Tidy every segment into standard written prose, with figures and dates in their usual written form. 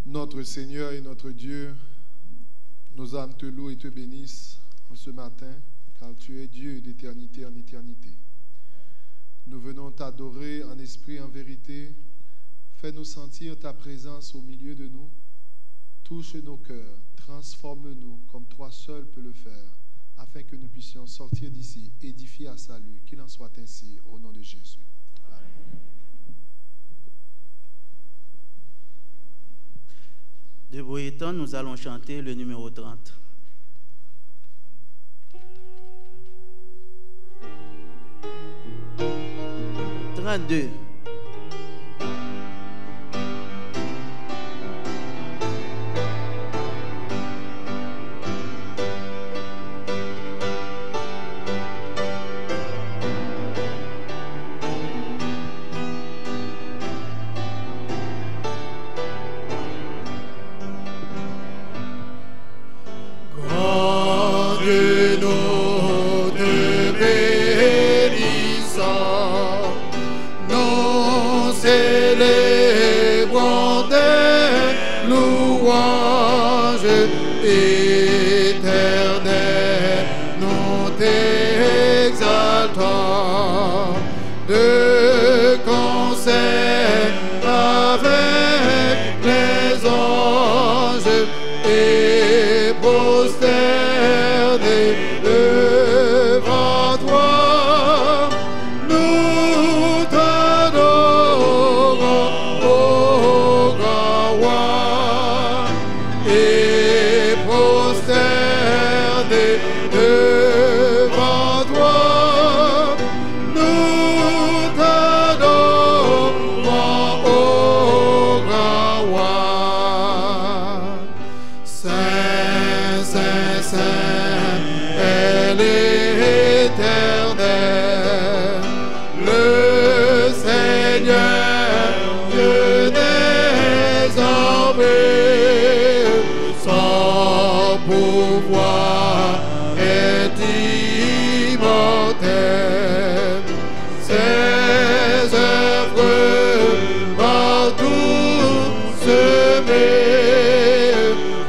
Notre Seigneur et notre Dieu, nos âmes te louent et te bénissent en ce matin, car tu es Dieu d'éternité en éternité. Nous venons t'adorer en esprit et en vérité. Fais-nous sentir ta présence au milieu de nous. Touche nos cœurs, transforme-nous comme toi seul peux le faire, afin que nous puissions sortir d'ici, édifiés à salut. Qu'il en soit ainsi, au nom de Jésus. Debout étant, nous allons chanter le numéro 30. « 32.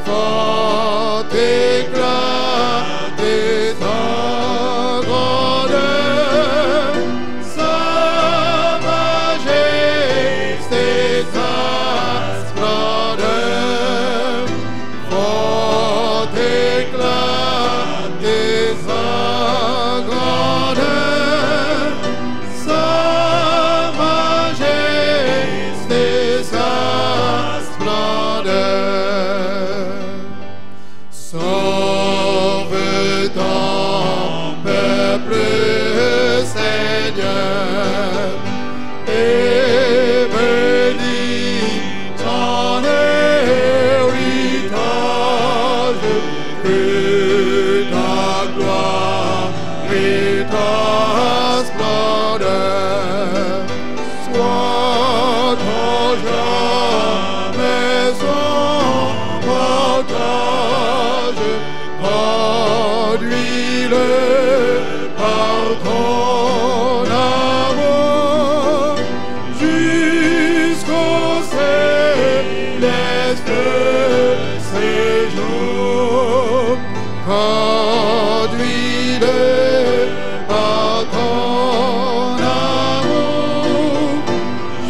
Fort éclat ton peuple, Seigneur, et bénis ton héritage, que ta gloire et ta splendeur soient en jamais son partage. Conduis-le par ton amour jusqu'au céleste séjour. Conduis-le par ton amour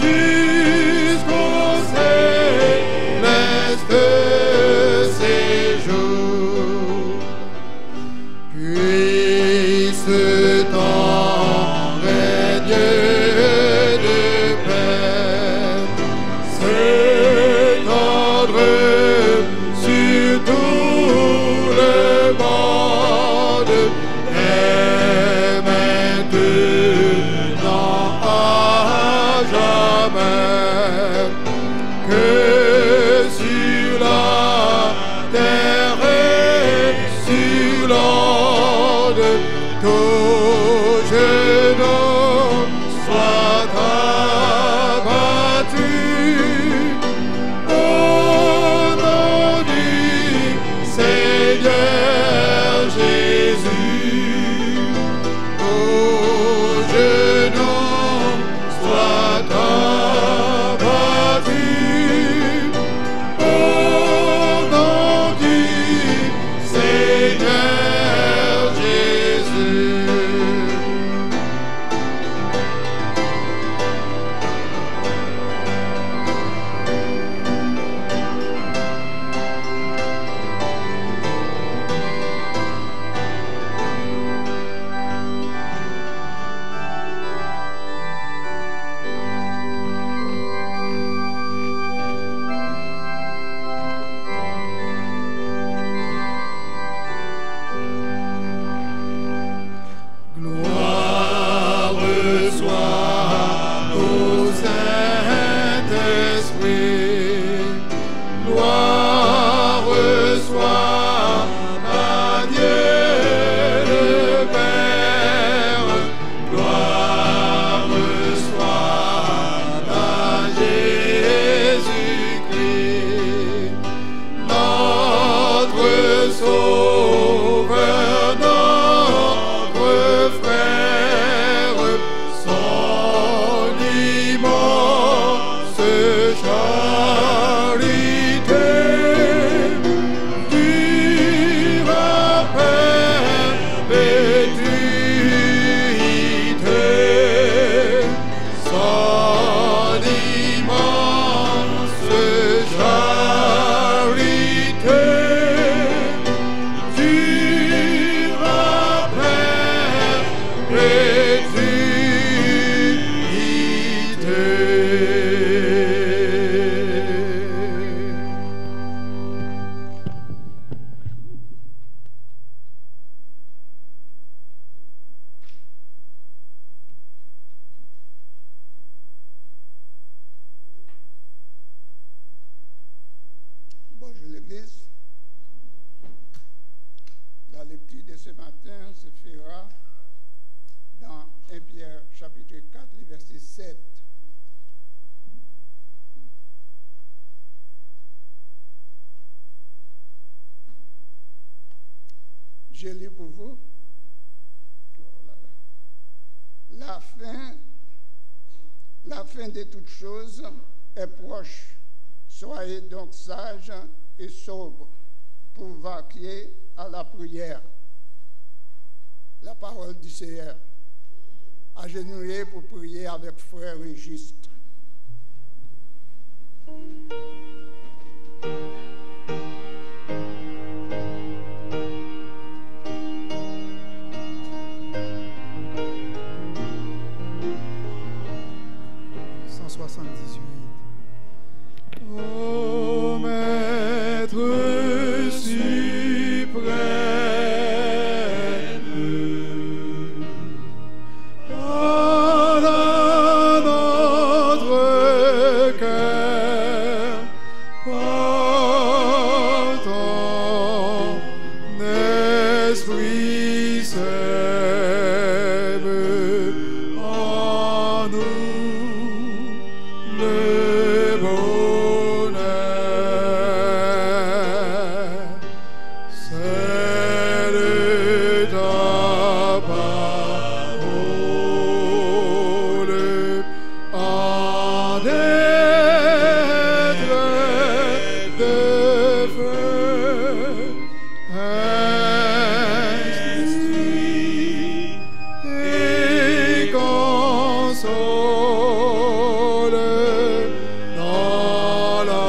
jusqu'au céleste séjour. Puisse ton règne de paix s'étendre sur tout le monde, et maintenant à jamais, que sur la terre et sur l'onde, tout genou soit abattu au nom du Seigneur Jésus. Tout genou soit abattu au nom du Seigneur Jésus. Gloire soit au Saint-Esprit, gloire soit à Dieu le Père, gloire soit à Jésus-Christ, notre Sauveur, notre frère, son immense charité dure à perpétuité. Son immense charité dure à Bonjour l'Église. La lecture de ce matin se fera dans 1 Pierre chapitre 4, le verset 7. Je lis pour vous. Oh là là. La fin de toutes choses est proche. Soyez donc sages et sobres pour vaquer à la prière. La parole du Seigneur. Agenouillez pour prier avec frère et juste. Ô Maître suprême, Esprit sème en nous le bonheur. C'est de ta parole en d'être de feu. Instruis et console dans la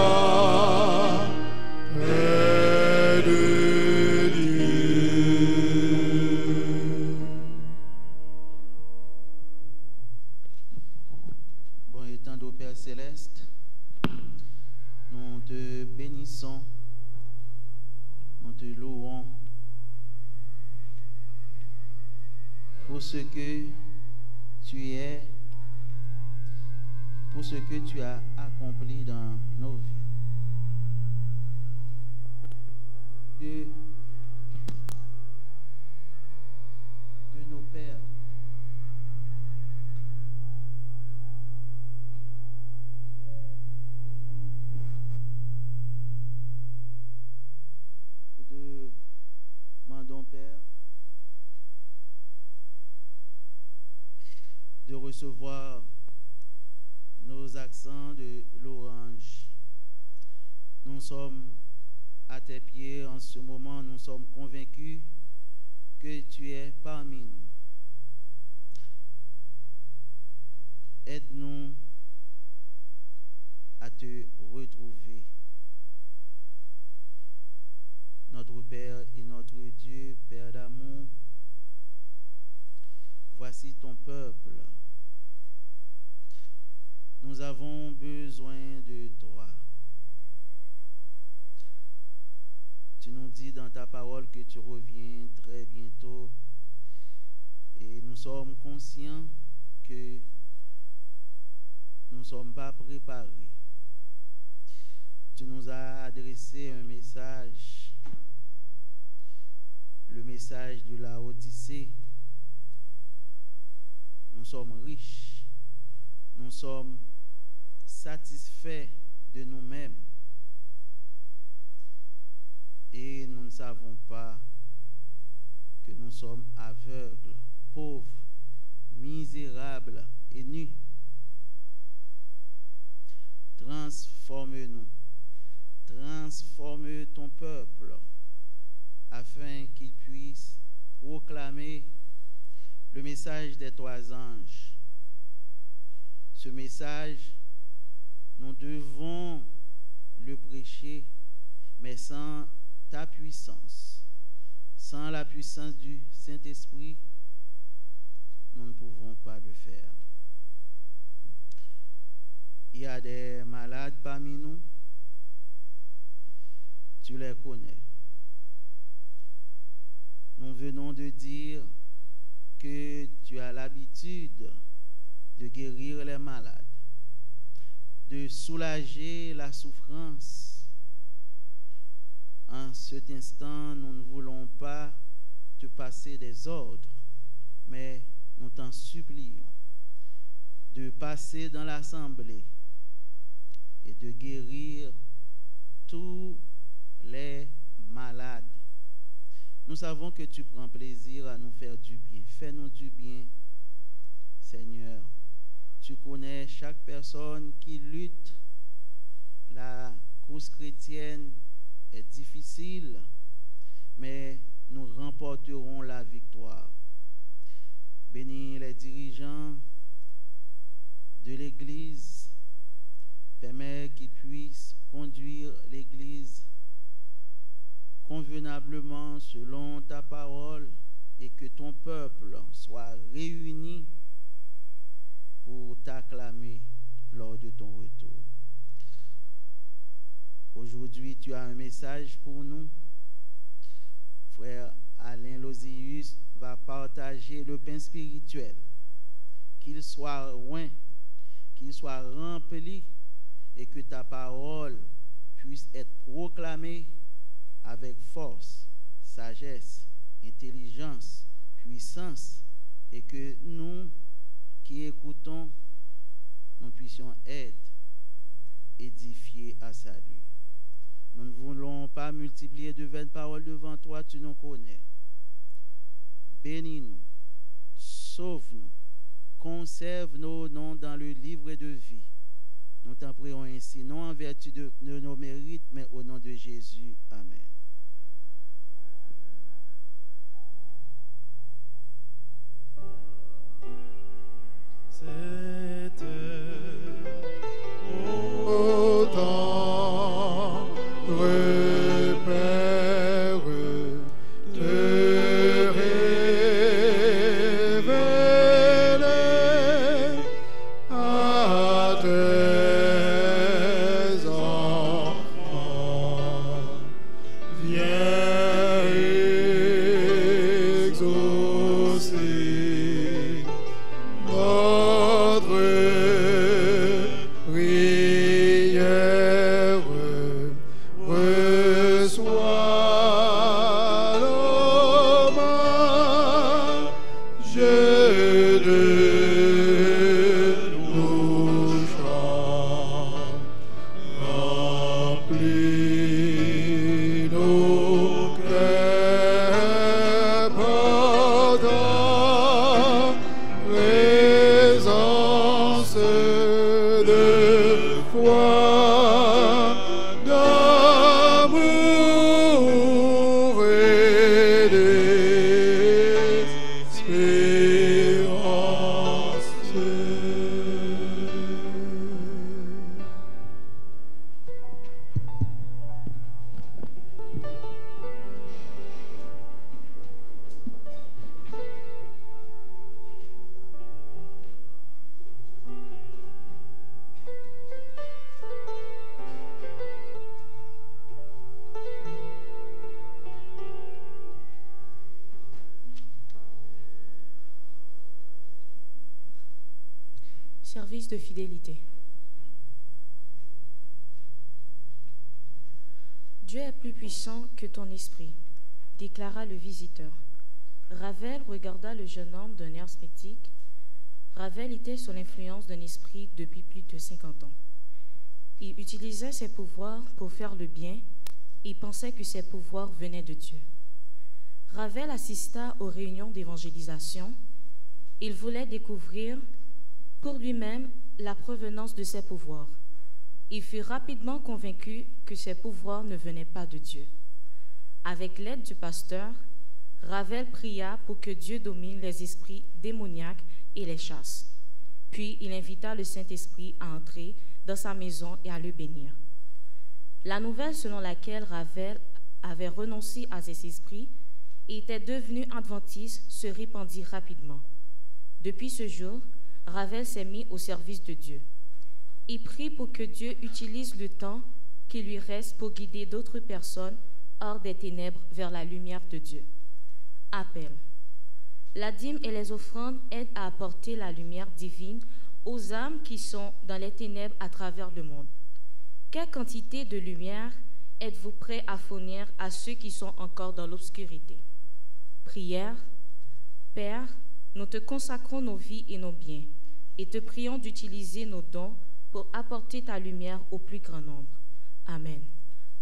paix de Dieu. Bon, étendons, Père Céleste, nous te bénissons, nous te louons pour ce que tu es, pour ce que tu as accompli dans nos vies. Dieu de nos pères, nous demandons, Père, de recevoir nos accents de louange. Nous sommes à tes pieds en ce moment, nous sommes convaincus que tu es parmi nous. Aide-nous à te retrouver. Notre Père et notre Dieu, Père d'amour, voici ton peuple. Nous avons besoin de toi. Tu nous dis dans ta parole que tu reviens très bientôt et nous sommes conscients que nous ne sommes pas préparés. Tu nous as adressé un message, le message de la Odyssée. Nous sommes riches, nous sommes satisfaits de nous-mêmes et nous ne savons pas que nous sommes aveugles, pauvres, misérables et nus. Transforme-nous, transforme ton peuple afin qu'il puisse proclamer le message des trois anges. Ce message, nous devons le prêcher, mais sans ta puissance, sans la puissance du Saint-Esprit, nous ne pouvons pas le faire. Il y a des malades parmi nous, tu les connais. Nous venons de dire que tu as l'habitude de guérir les malades, de soulager la souffrance. En cet instant, nous ne voulons pas te passer des ordres, mais nous t'en supplions de passer dans l'assemblée et de guérir tous les malades. Nous savons que tu prends plaisir à nous faire du bien. Fais-nous du bien, Seigneur. Tu connais chaque personne qui lutte. La course chrétienne est difficile, mais nous remporterons la victoire. Bénis les dirigeants de l'Église. Permets qu'ils puissent conduire l'Église convenablement selon ta parole et que ton peuple soit réuni pour t'acclamer lors de ton retour. Aujourd'hui, tu as un message pour nous. Frère Alain Lozius va partager le pain spirituel. Qu'il soit loin, qu'il soit rempli et que ta parole puisse être proclamée avec force, sagesse intelligence, puissance, et que nous qui écoutons, nous puissions être édifiés à salut. Nous ne voulons pas multiplier de vaines paroles devant toi, tu nous connais. Bénis-nous, sauve-nous, conserve nos noms dans le livre de vie. Nous t'en prions ainsi, non en vertu de nos mérites, mais au nom de Jésus. Amen. Autant repère te révéler à tes enfants. Viens exaucer notre prière, reçois l'hommage de nos chants, remplis nos cœurs par ta présence de foi, d'amour et d'espérance. Service de fidélité. Dieu est plus puissant que ton esprit, déclara le visiteur. Ravel regarda le jeune homme d'un air sceptique. Ravel était sous l'influence d'un esprit depuis plus de 50 ans. Il utilisait ses pouvoirs pour faire le bien et pensait que ses pouvoirs venaient de Dieu. Ravel assista aux réunions d'évangélisation. Il voulait découvrir pour lui-même la provenance de ses pouvoirs. Il fut rapidement convaincu que ses pouvoirs ne venaient pas de Dieu. Avec l'aide du pasteur, Ravel pria pour que Dieu domine les esprits démoniaques et les chasse. Puis il invita le Saint-Esprit à entrer dans sa maison et à le bénir. La nouvelle selon laquelle Ravel avait renoncé à ces esprits et était devenu adventiste se répandit rapidement. Depuis ce jour, Ravel s'est mis au service de Dieu. Il prie pour que Dieu utilise le temps qui lui reste pour guider d'autres personnes hors des ténèbres vers la lumière de Dieu. Appel. La dîme et les offrandes aident à apporter la lumière divine aux âmes qui sont dans les ténèbres à travers le monde. Quelle quantité de lumière êtes-vous prêt à fournir à ceux qui sont encore dans l'obscurité? Prière. Père, nous te consacrons nos vies et nos biens et te prions d'utiliser nos dons pour apporter ta lumière au plus grand nombre. Amen.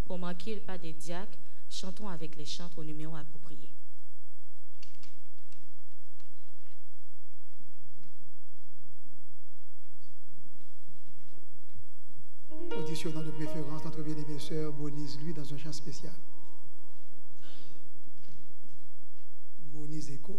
Pour marquer le pas des diacres, chantons avec les chantres au numéro approprié. Auditionnant de préférence notre bien-aimée sœur Monize, lui, dans un chant spécial. Monize Echo.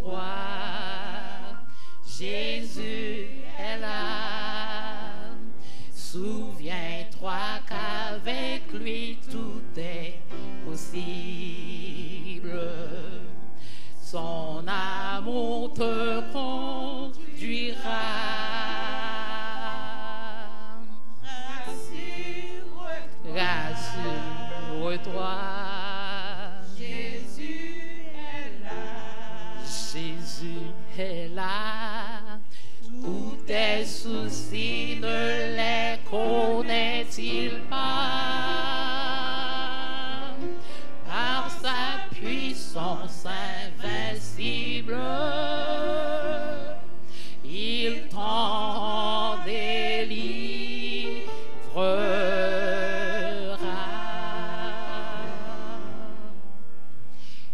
retrouve. Jésus est là. Souviens-toi qu'avec lui tout est possible. Son amour te conduira. Rassure-toi. Jésus est là. Jésus est là. Tous tes soucis ne les connaît-il pas? Par sa puissance invincible, il t'en délivrera.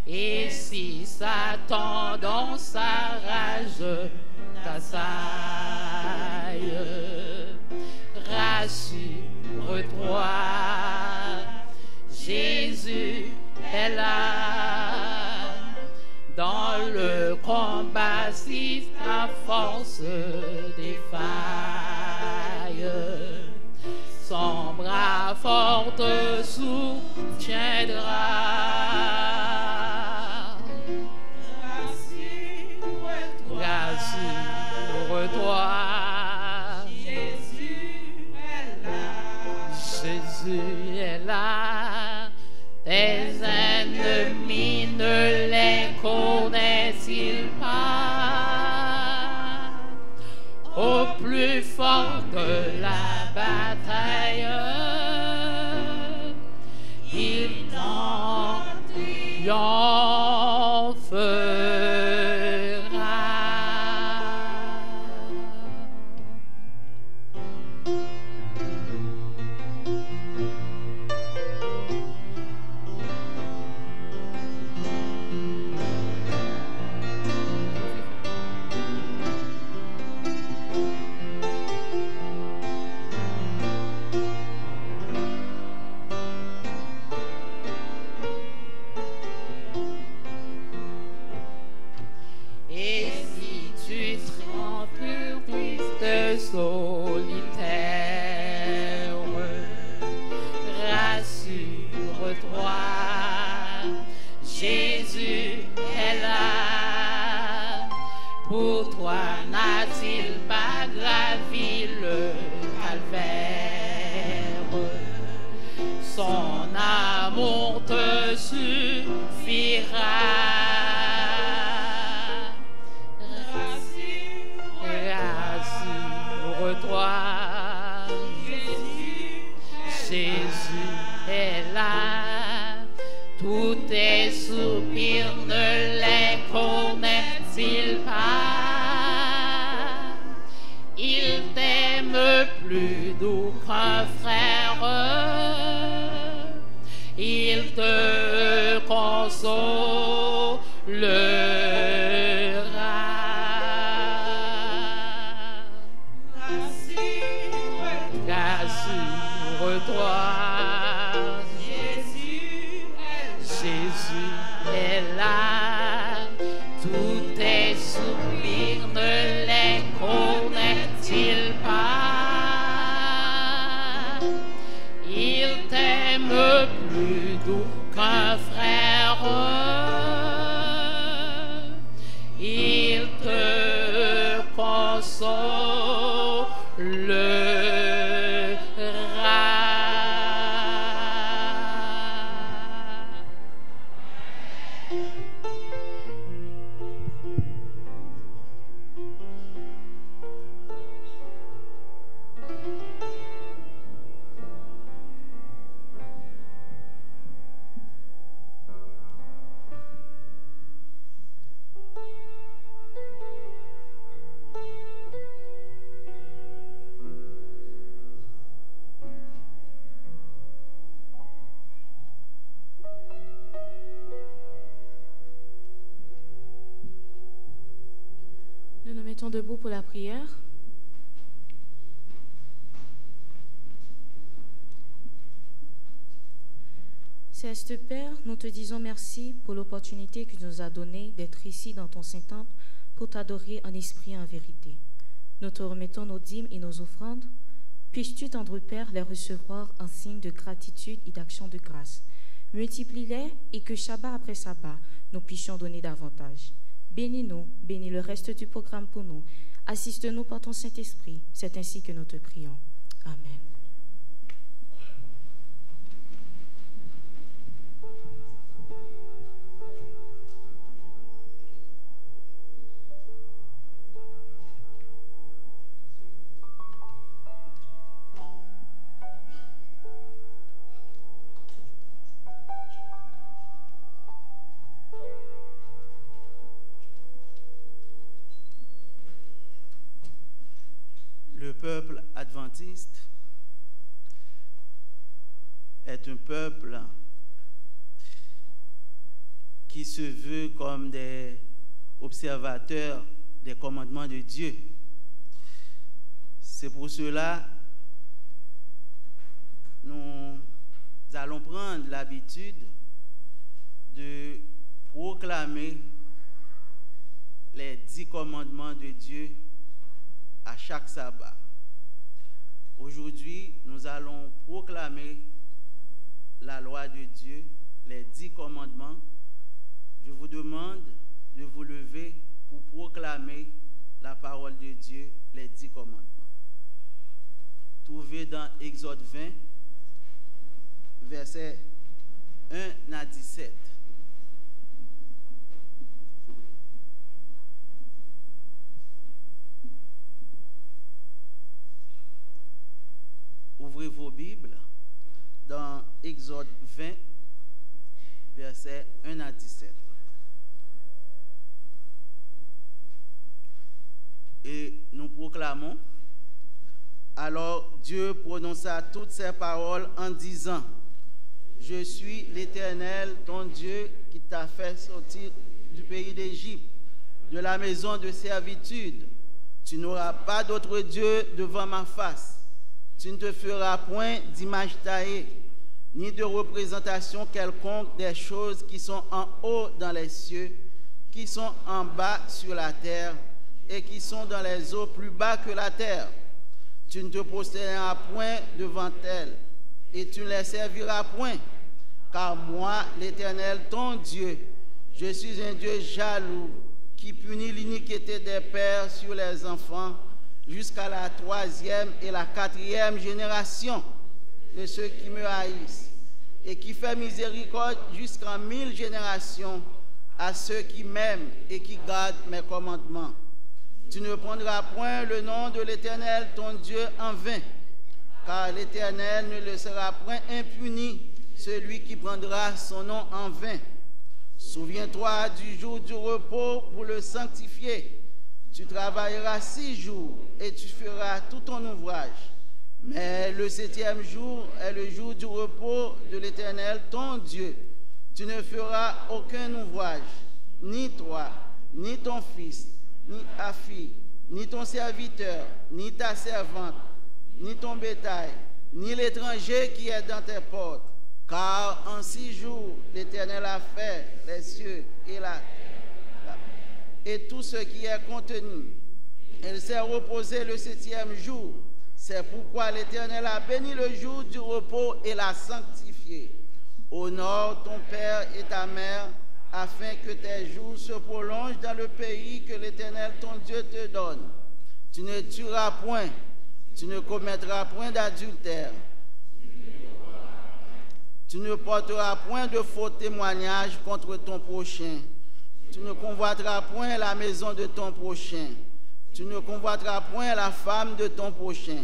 Et si Satan dans sa rage t'assaille, rassure-toi, Jésus est là. Dans le combat, si ta force défaille, son bras fort te soutiendra. Rassure-toi. Jésus est là. Jésus est là. Tes ennemis ne les connaissent-ils pas? Au plus fort de la bataille, il triomphera. Solitaire, rassure-toi, Jésus est là. Pour toi n'a-t-il pas gravi le calvaire? Son amour te suffira. Toi, Jésus est là. Tous tes soupirs ne les connaît-il pas? Il t'aime plus doux qu'un frère. Il te consolera. Rassure-toi, Jésus est là. Tous tes soupirs ne les connaît-il pas? Il t'aime plus doux qu'un frère. Il te consolera. Nous nous mettons debout pour la prière. Céleste Père, nous te disons merci pour l'opportunité que tu nous as donnée d'être ici dans ton Saint-Temple pour t'adorer en esprit et en vérité. Nous te remettons nos dîmes et nos offrandes. Puisses-tu, tendre Père, les recevoir en signe de gratitude et d'action de grâce. Multiplie-les et que sabbat après sabbat, nous puissions donner davantage. Bénis-nous, bénis le reste du programme pour nous. Assiste-nous par ton Saint-Esprit. C'est ainsi que nous te prions. Amen. Le peuple adventiste est un peuple qui se veut comme des observateurs des commandements de Dieu. C'est pour cela que nous allons prendre l'habitude de proclamer les 10 commandements de Dieu à chaque sabbat. Aujourd'hui, nous allons proclamer la loi de Dieu, les 10 commandements. Je vous demande de vous lever pour proclamer la parole de Dieu, les 10 commandements. Trouvez dans Exode 20, versets 1 à 17. Ouvrez vos Bibles dans Exode 20, versets 1 à 17. Et nous proclamons, alors Dieu prononça toutes ces paroles en disant, je suis l'Éternel, ton Dieu, qui t'a fait sortir du pays d'Égypte, de la maison de servitude. Tu n'auras pas d'autre Dieu devant ma face. Tu ne te feras point d'image taillée, ni de représentation quelconque des choses qui sont en haut dans les cieux, qui sont en bas sur la terre, et qui sont dans les eaux plus bas que la terre. Tu ne te prosterneras point devant elles, et tu ne les serviras point, car moi, l'Éternel, ton Dieu, je suis un Dieu jaloux, qui punit l'iniquité des pères sur les enfants, jusqu'à la 3e et la 4e génération de ceux qui me haïssent, et qui fait miséricorde jusqu'en 1000 générations à ceux qui m'aiment et qui gardent mes commandements. Tu ne prendras point le nom de l'Éternel, ton Dieu, en vain, car l'Éternel ne laissera point impuni celui qui prendra son nom en vain. Souviens-toi du jour du repos pour le sanctifier. Tu travailleras 6 jours et tu feras tout ton ouvrage. Mais le 7e jour est le jour du repos de l'Éternel, ton Dieu. Tu ne feras aucun ouvrage, ni toi, ni ton fils, ni ta fille, ni ton serviteur, ni ta servante, ni ton bétail, ni l'étranger qui est dans tes portes. Car en 6 jours, l'Éternel a fait les cieux et la terre et tout ce qui est contenu. Il s'est reposé le 7e jour. C'est pourquoi l'Éternel a béni le jour du repos et l'a sanctifié. Honore ton père et ta mère, afin que tes jours se prolongent dans le pays que l'Éternel ton Dieu te donne. Tu ne tueras point, tu ne commettras point d'adultère. Tu ne porteras point de faux témoignages contre ton prochain. Tu ne convoiteras point la maison de ton prochain. Tu ne convoiteras point la femme de ton prochain,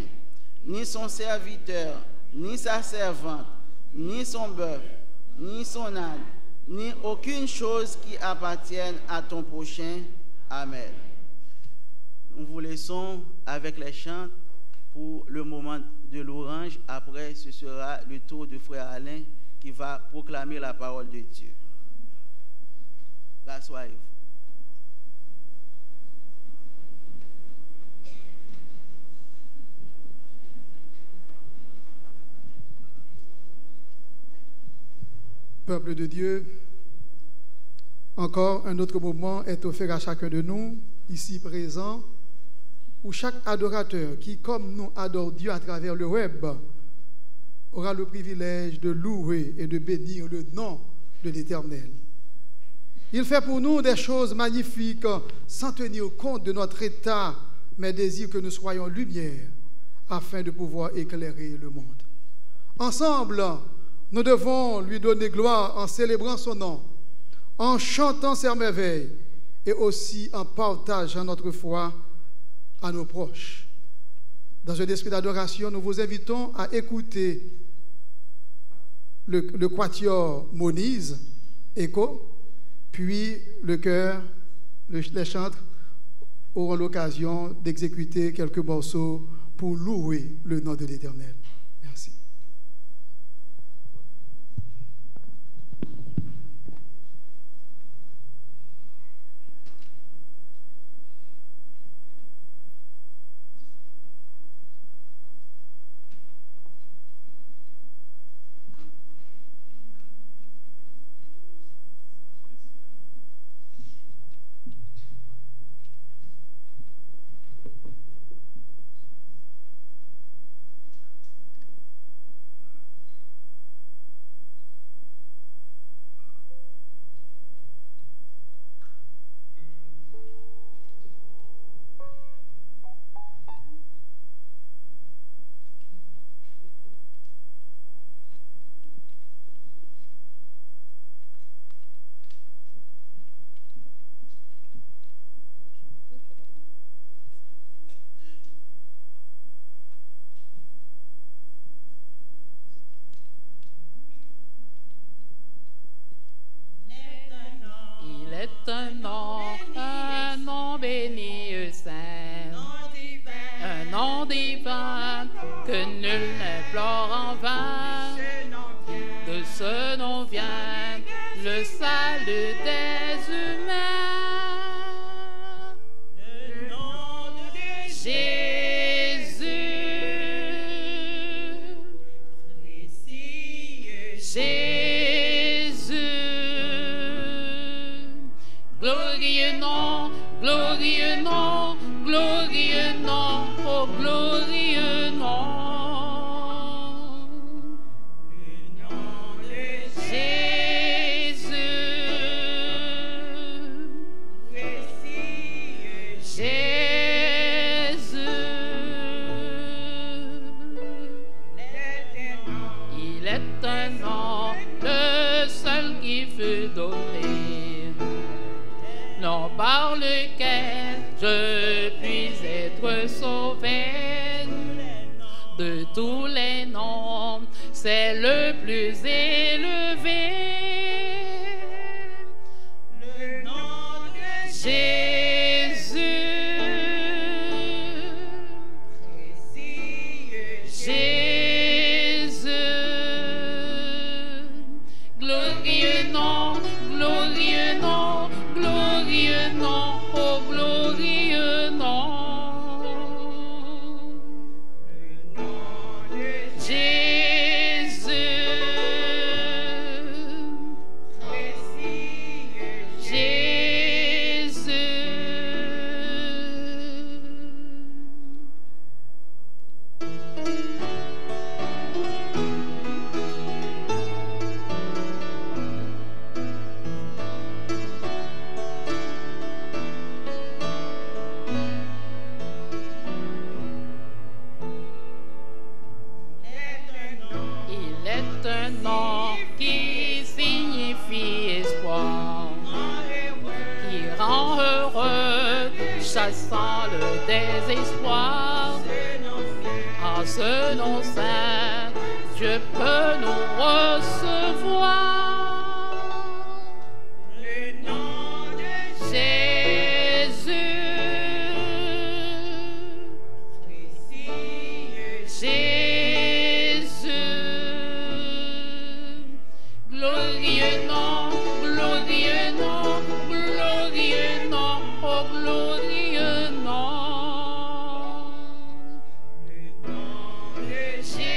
ni son serviteur, ni sa servante, ni son bœuf, ni son âne, ni aucune chose qui appartienne à ton prochain. Amen. Nous vous laissons avec les chants pour le moment de l'orange. Après, ce sera le tour de frère Alain qui va proclamer la parole de Dieu. Rassoyez-vous. Peuple de Dieu, encore un autre moment est offert à chacun de nous, ici présents, où chaque adorateur qui, comme nous, adore Dieu à travers le web, aura le privilège de louer et de bénir le nom de l'Éternel. Il fait pour nous des choses magnifiques sans tenir compte de notre état, mais désire que nous soyons lumière afin de pouvoir éclairer le monde. Ensemble, nous devons lui donner gloire en célébrant son nom, en chantant ses merveilles et aussi en partageant notre foi à nos proches. Dans un esprit d'adoration, nous vous invitons à écouter le quatuor Moniz, Écho, puis le chœur, les chantres auront l'occasion d'exécuter quelques morceaux pour louer le nom de l'Éternel. Merci. Un nom béni et saint, un nom divin que nul n'implore en vain. De ce nom vient le salut des humains. Le nom de Jésus, Jésus, glorieux nom, glorieux nom, glorieux nom, oh glorieux nom. Le nom de Jésus, Jésus, il est un nom, le seul qui fut donné, nom par lequel je puis être sauvé. De tous les noms, c'est le plus élevé. Le nom de Jésus, Jésus, glorieux nom, glorieux nom, glorieux nom, oh glorieux nom. Le nom de Jésus, Jésus. Il est un nom qui signifie espoir, qui rend heureux, chassant le désespoir. En ce nom saint, Dieu peut nous recevoir. Le nom de Jésus, Jésus, glorieux nom, glorieux nom, glorieux nom, oh glorieux nom. Le nom de Jésus,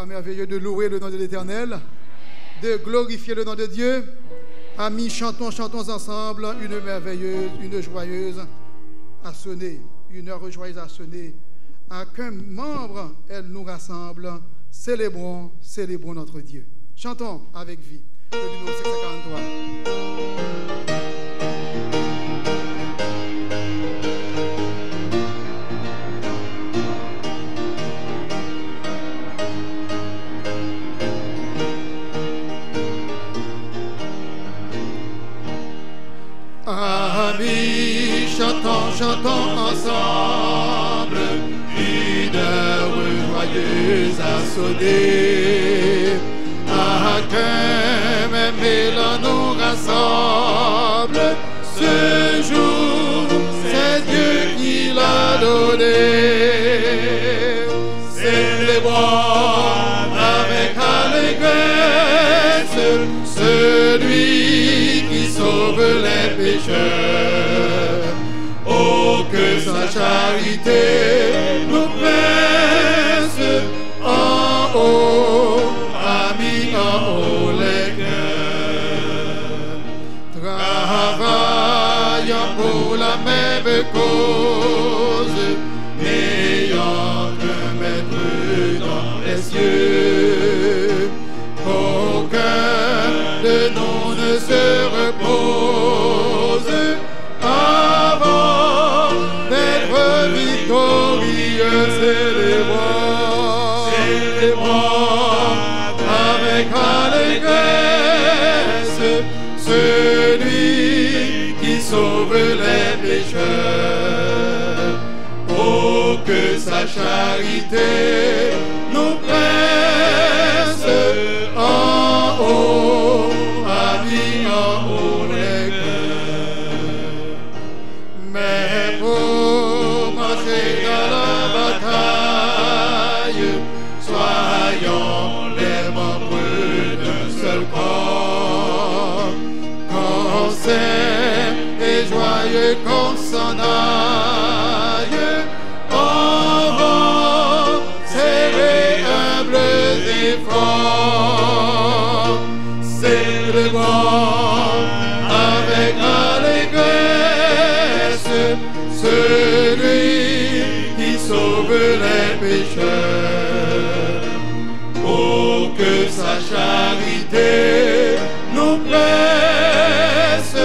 merveilleux de louer le nom de l'Éternel, de glorifier le nom de Dieu. Amis, chantons ensemble une merveilleuse, une joyeuse à sonner, une heure joyeuse à sonner. À qu'un membre, elle nous rassemble. Célébrons notre Dieu. Chantons avec vie. Le numéro 543. Amis, chantons ensemble, une heure joyeuse à sonner. À qu'un même élan nous rassemble, ce jour, c'est Dieu qui l'a donné. Célébrons avec allégresse celui qui sauve les pécheurs. Oh, que sa charité nous presse en haut, amis, en haut les cœurs. Travaillant pour la même cause, n'ayant qu'un maître dans les cieux. Aucun de nous ne se repose avant d'être victorieux. Célébrons avec allégresse celui qui sauve les pécheurs. Oh, que sa charité nous presse en haut, amis, en haut les cœurs. Mais pour marcher dans la bataille, soyons les membres d'un seul corps. Concerts et joyeux qu'on s'en aille, avant serrés, humbles et forts. Célébrons avec allégresse celui qui sauve les pécheurs. Oh, que sa charité nous presse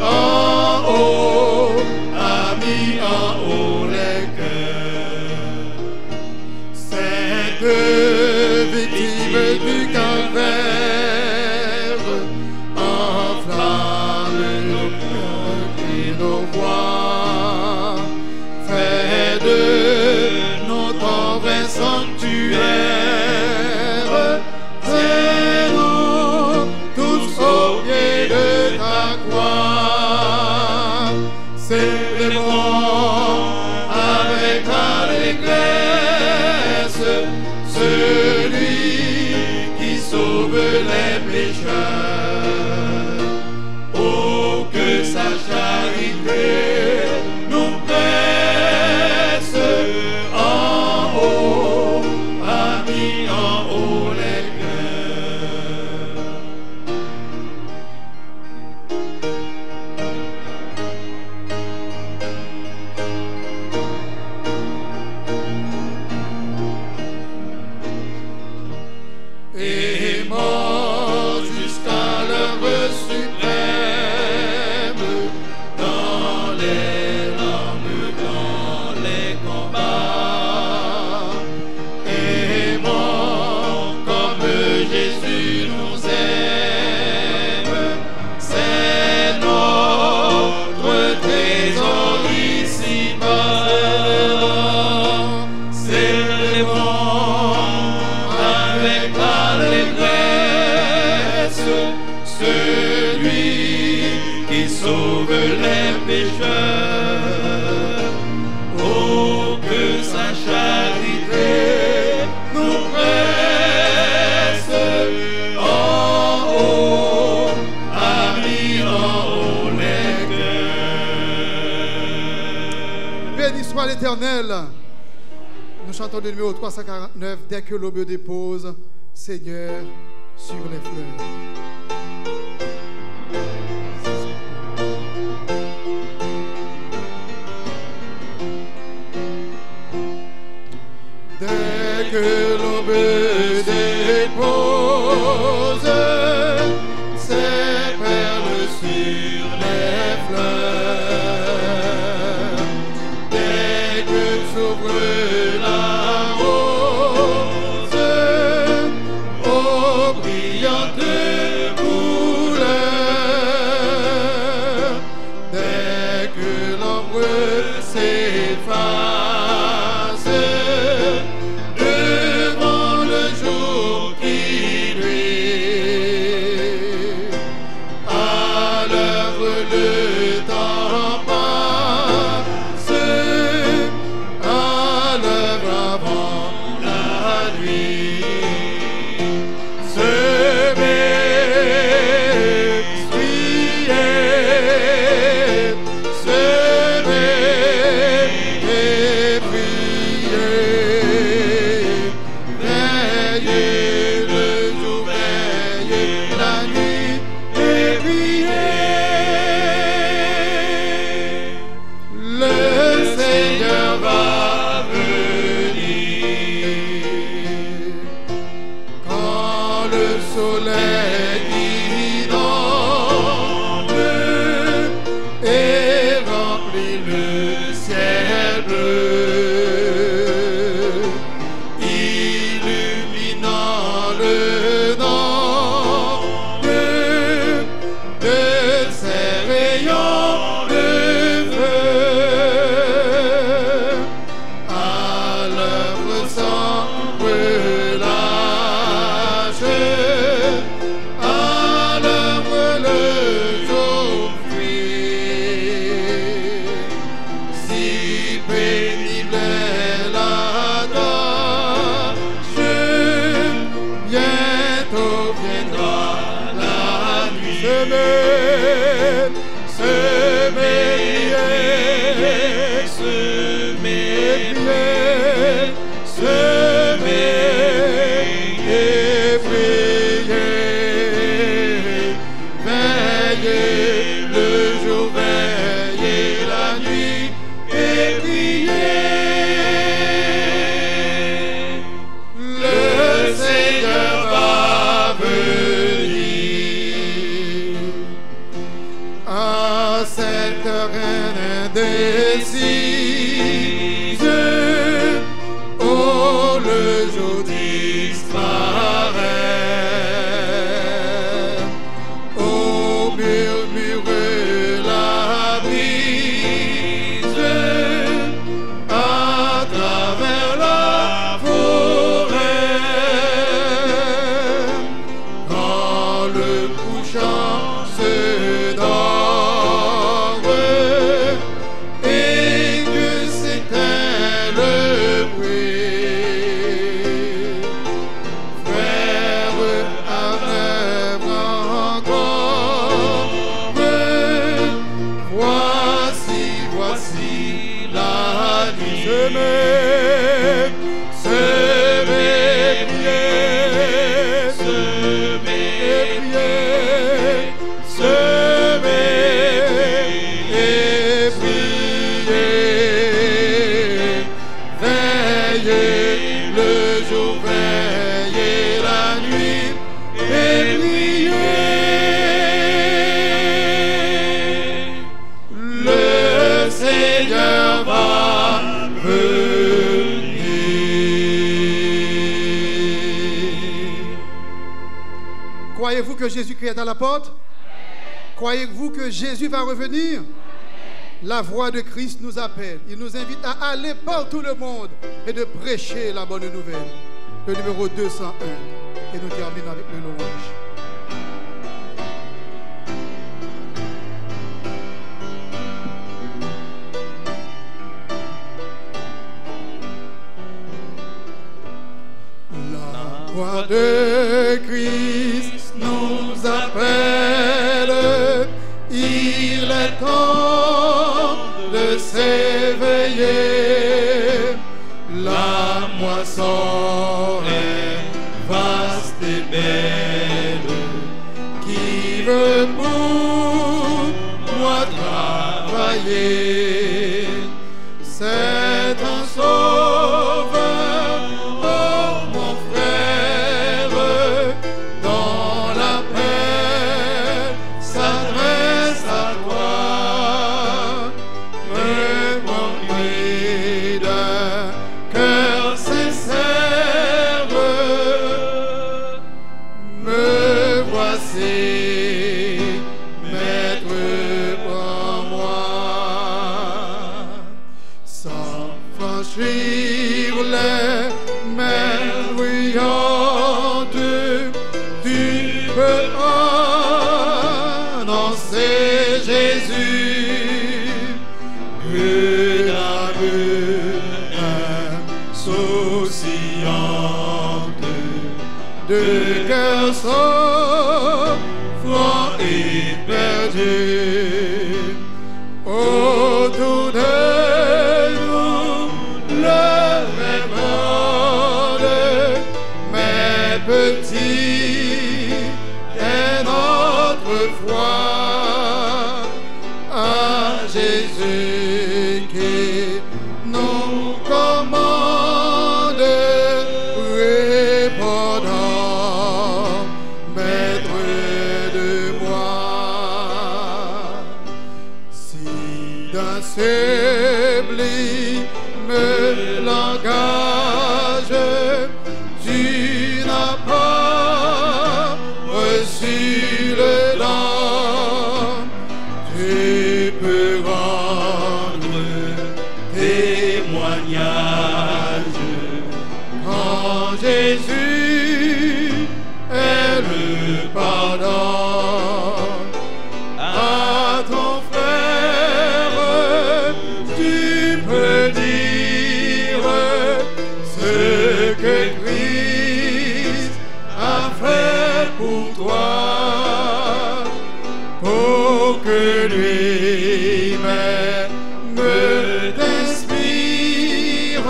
en haut, amis, en haut les cœurs. Sainte victime du calvaire, enflamme nos cœurs et nos voix. Fais de nos ton vrai sanctuaire. Tiens-nous tous au pied de ta croix. Célébrons avec allégresse celui qui sauve les pécheurs. Oh, que sa charité nous presse en haut, amis, en haut les cœurs. Et mort jusqu'à l'heure suprême, dans les larmes, dans les combats. Et mort comme Jésus nous aime, c'est notre trésor ici-bas. Célébrons avec allégresse celui qui sauve les pécheurs. Oh, que sa charité nous presse en haut, amis, en haut les cœurs. Béni soit l'Éternel, Nous chantons le numéro 349, dès que l'aube dépose, Seigneur, sur les fleurs. Dès que l'aube dépose ses perles sur les fleurs, dès que s'ouvre la rose aux brillantes couleurs, dès que l'ombre s'efface devant le jour qui luit, à l'œuvre le temps passe, à l'œuvre avant la nuit. Croyez-vous que Jésus-Christ est à la porte? Croyez-vous que Jésus va revenir? La voix de Christ nous appelle. Il nous invite à aller partout le monde et de prêcher la bonne nouvelle. Le numéro 201. Et nous terminons avec le louange. La voix de Christ nous appelle. Il est temps de s'éveiller. La façon est vaste et belle, qui veut pour moi travailler. C'est un sauveur, oh mon frère, dans la paix s'adresse à toi. Me remplis d'un cœur sincère, me voici, maître, prends-moi. Sans franchir les mers bruyantes, tu peux annoncer Jésus, que l'âme insouciante de cœur souffrant et perdu. Autour de nous, le répandent, mais petit est notre foi à Jésus qui nous commande, répondant, maître de moi. Si d'un sublime langage tu n'as pas reçu le don, tu peux rendre témoignage quand Jésus est le pardon. À ton frère, tu peux dire ce que Christ a fait pour toi, pour que lui-même t'inspire.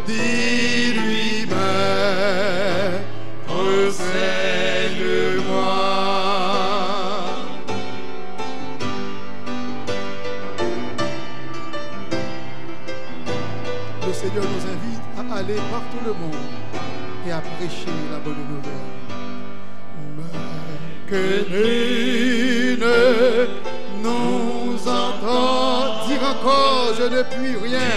Dis-lui, maître, enseigne-moi. Le Seigneur nous invite à aller par tout le monde et à prêcher la bonne nouvelle. Mais que nul ne nous entend dire encore, je ne puis rien.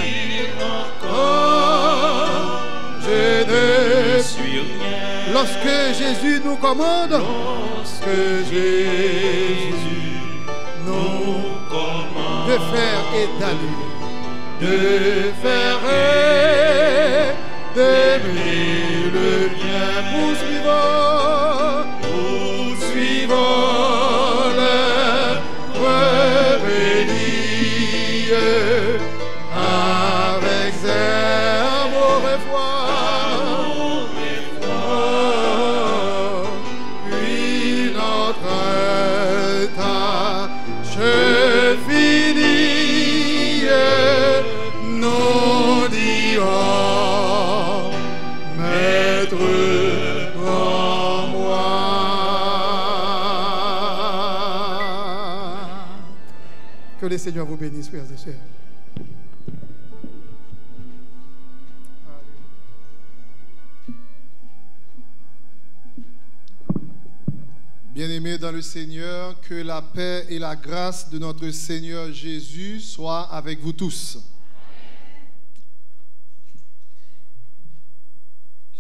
Je ne suis rien. Lorsque Jésus nous commande, lorsque Jésus nous commande de faire et d'aller, de faire et d'aimer le bien, poursuivons le rebellie avec zèle, amour et foi. Puis notre tâche finie, nous dirons, maître, prends-moi. Que le Seigneur vous bénisse, frères et sœurs. Bien-aimés dans le Seigneur, que la paix et la grâce de notre Seigneur Jésus soient avec vous tous.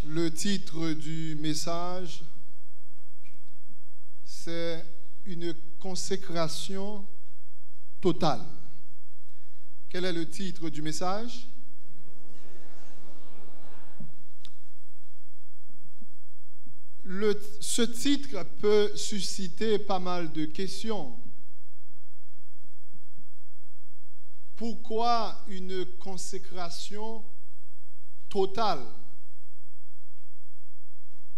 Le titre du message, c'est une consécration totale. Quel est le titre du message? Ce titre peut susciter pas mal de questions. Pourquoi une consécration totale?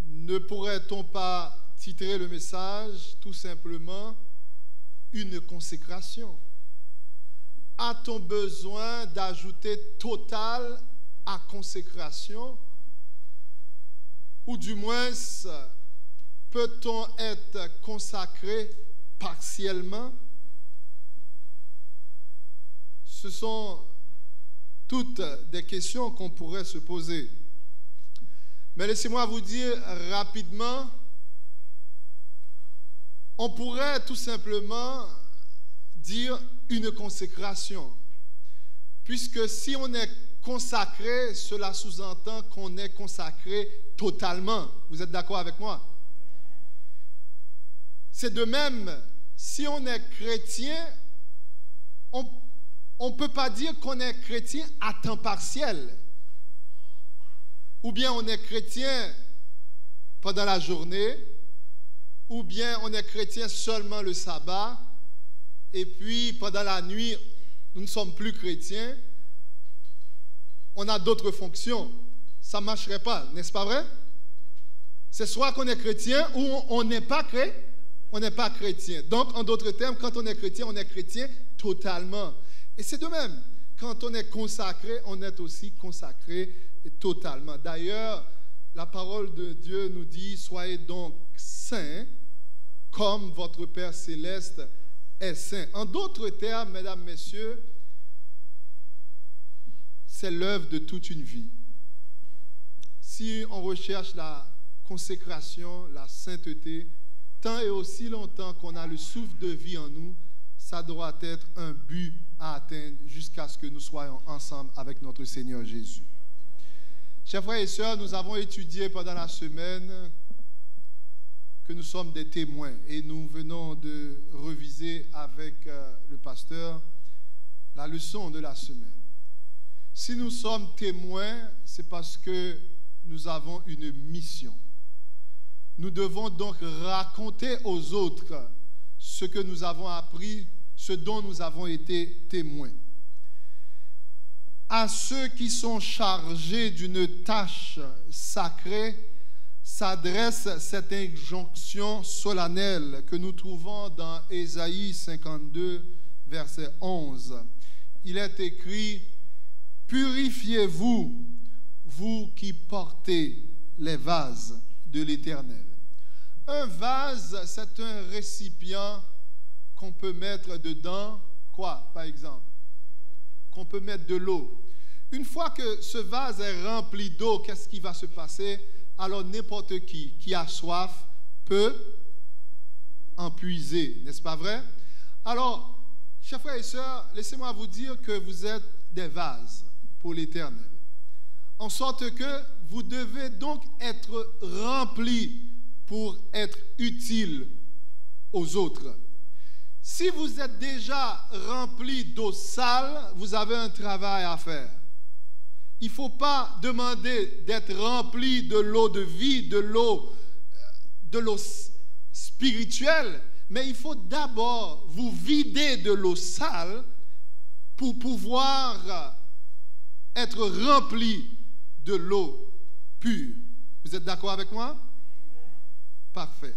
Ne pourrait-on pas titrer le message tout simplement « Une consécration » A-t-on besoin d'ajouter « total » à consécration, ou du moins peut-on être consacré partiellement? Ce sont toutes des questions qu'on pourrait se poser. Mais laissez-moi vous dire rapidement, on pourrait tout simplement dire une consécration. Puisque si on est consacré, cela sous-entend qu'on est consacré totalement. Vous êtes d'accord avec moi? C'est de même, si on est chrétien, on ne peut pas dire qu'on est chrétien à temps partiel. Ou bien on est chrétien pendant la journée, ou bien on est chrétien seulement le sabbat, et puis pendant la nuit, nous ne sommes plus chrétiens, on a d'autres fonctions. Ça ne marcherait pas, n'est-ce pas vrai? C'est soit qu'on est chrétien ou on n'est pas chrétien. Donc, en d'autres termes, quand on est chrétien totalement. Et c'est de même, quand on est consacré, on est aussi consacré totalement. D'ailleurs, la parole de Dieu nous dit, soyez donc saints, comme votre Père céleste est saint. En d'autres termes, mesdames, messieurs, c'est l'œuvre de toute une vie. Si on recherche la consécration, la sainteté, tant et aussi longtemps qu'on a le souffle de vie en nous, ça doit être un but à atteindre jusqu'à ce que nous soyons ensemble avec notre Seigneur Jésus. Chers frères et sœurs, nous avons étudié pendant la semaine que nous sommes des témoins et nous venons de reviser avec le pasteur la leçon de la semaine. Si nous sommes témoins, c'est parce que nous avons une mission. Nous devons donc raconter aux autres ce que nous avons appris, ce dont nous avons été témoins. À ceux qui sont chargés d'une tâche sacrée s'adresse cette injonction solennelle que nous trouvons dans Ésaïe 52, verset 11. Il est écrit: « Purifiez-vous, vous qui portez les vases de l'Éternel. » Un vase, c'est un récipient qu'on peut mettre dedans, quoi, par exemple? Qu'on peut mettre de l'eau. Une fois que ce vase est rempli d'eau, qu'est-ce qui va se passer? Alors n'importe qui a soif peut en puiser, n'est-ce pas vrai? Alors, chers frères et sœurs, laissez-moi vous dire que vous êtes des vases pour l'Éternel. En sorte que vous devez donc être remplis pour être utile aux autres. Si vous êtes déjà rempli d'eau sale, vous avez un travail à faire. Il ne faut pas demander d'être rempli de l'eau de vie, de l'eau spirituelle, mais il faut d'abord vous vider de l'eau sale pour pouvoir être rempli de l'eau pure. Vous êtes d'accord avec moi? Parfait.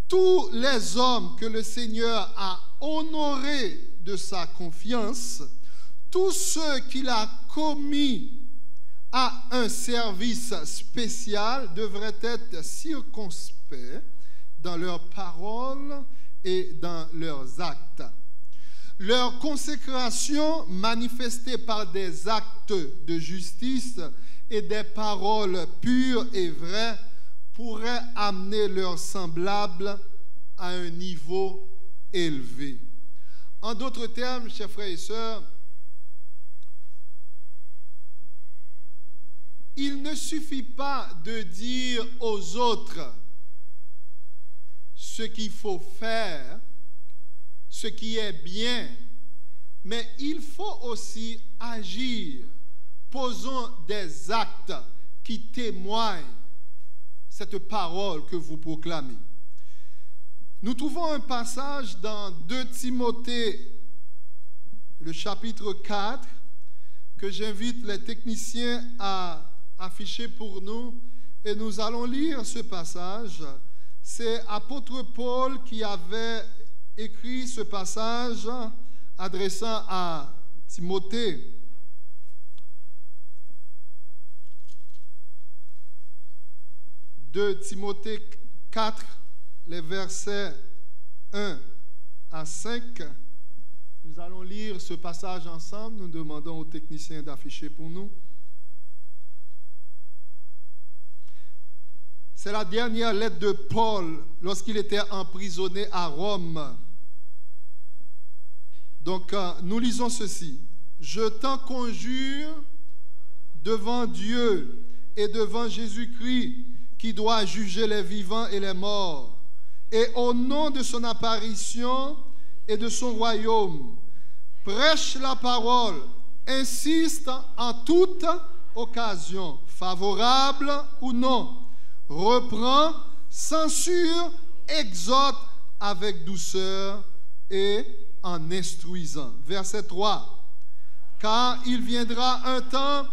Tous les hommes que le Seigneur a honorés de sa confiance, tous ceux qu'il a commis à un service spécial devraient être circonspects dans leurs paroles et dans leurs actes. Leur consécration, manifestée par des actes de justice et des paroles pures et vraies, pourrait amener leurs semblables à un niveau élevé. En d'autres termes, chers frères et sœurs, il ne suffit pas de dire aux autres ce qu'il faut faire, ce qui est bien, mais il faut aussi agir. Posons des actes qui témoignent cette parole que vous proclamez. Nous trouvons un passage dans 2 Timothée, le chapitre 4, que j'invite les techniciens à afficher pour nous, et nous allons lire ce passage. C'est l'apôtre Paul qui avait écrit ce passage adressant à Timothée. 2 Timothée 4, les versets 1 à 5. Nous allons lire ce passage ensemble. Nous demandons aux techniciens d'afficher pour nous. C'est la dernière lettre de Paul lorsqu'il était emprisonné à Rome. Donc, nous lisons ceci. « Je t'en conjure devant Dieu et devant Jésus-Christ, qui doit juger les vivants et les morts, et au nom de son apparition et de son royaume, prêche la parole, insiste en toute occasion, favorable ou non, reprend, censure, exhorte avec douceur et en instruisant. » Verset 3. « Car il viendra un temps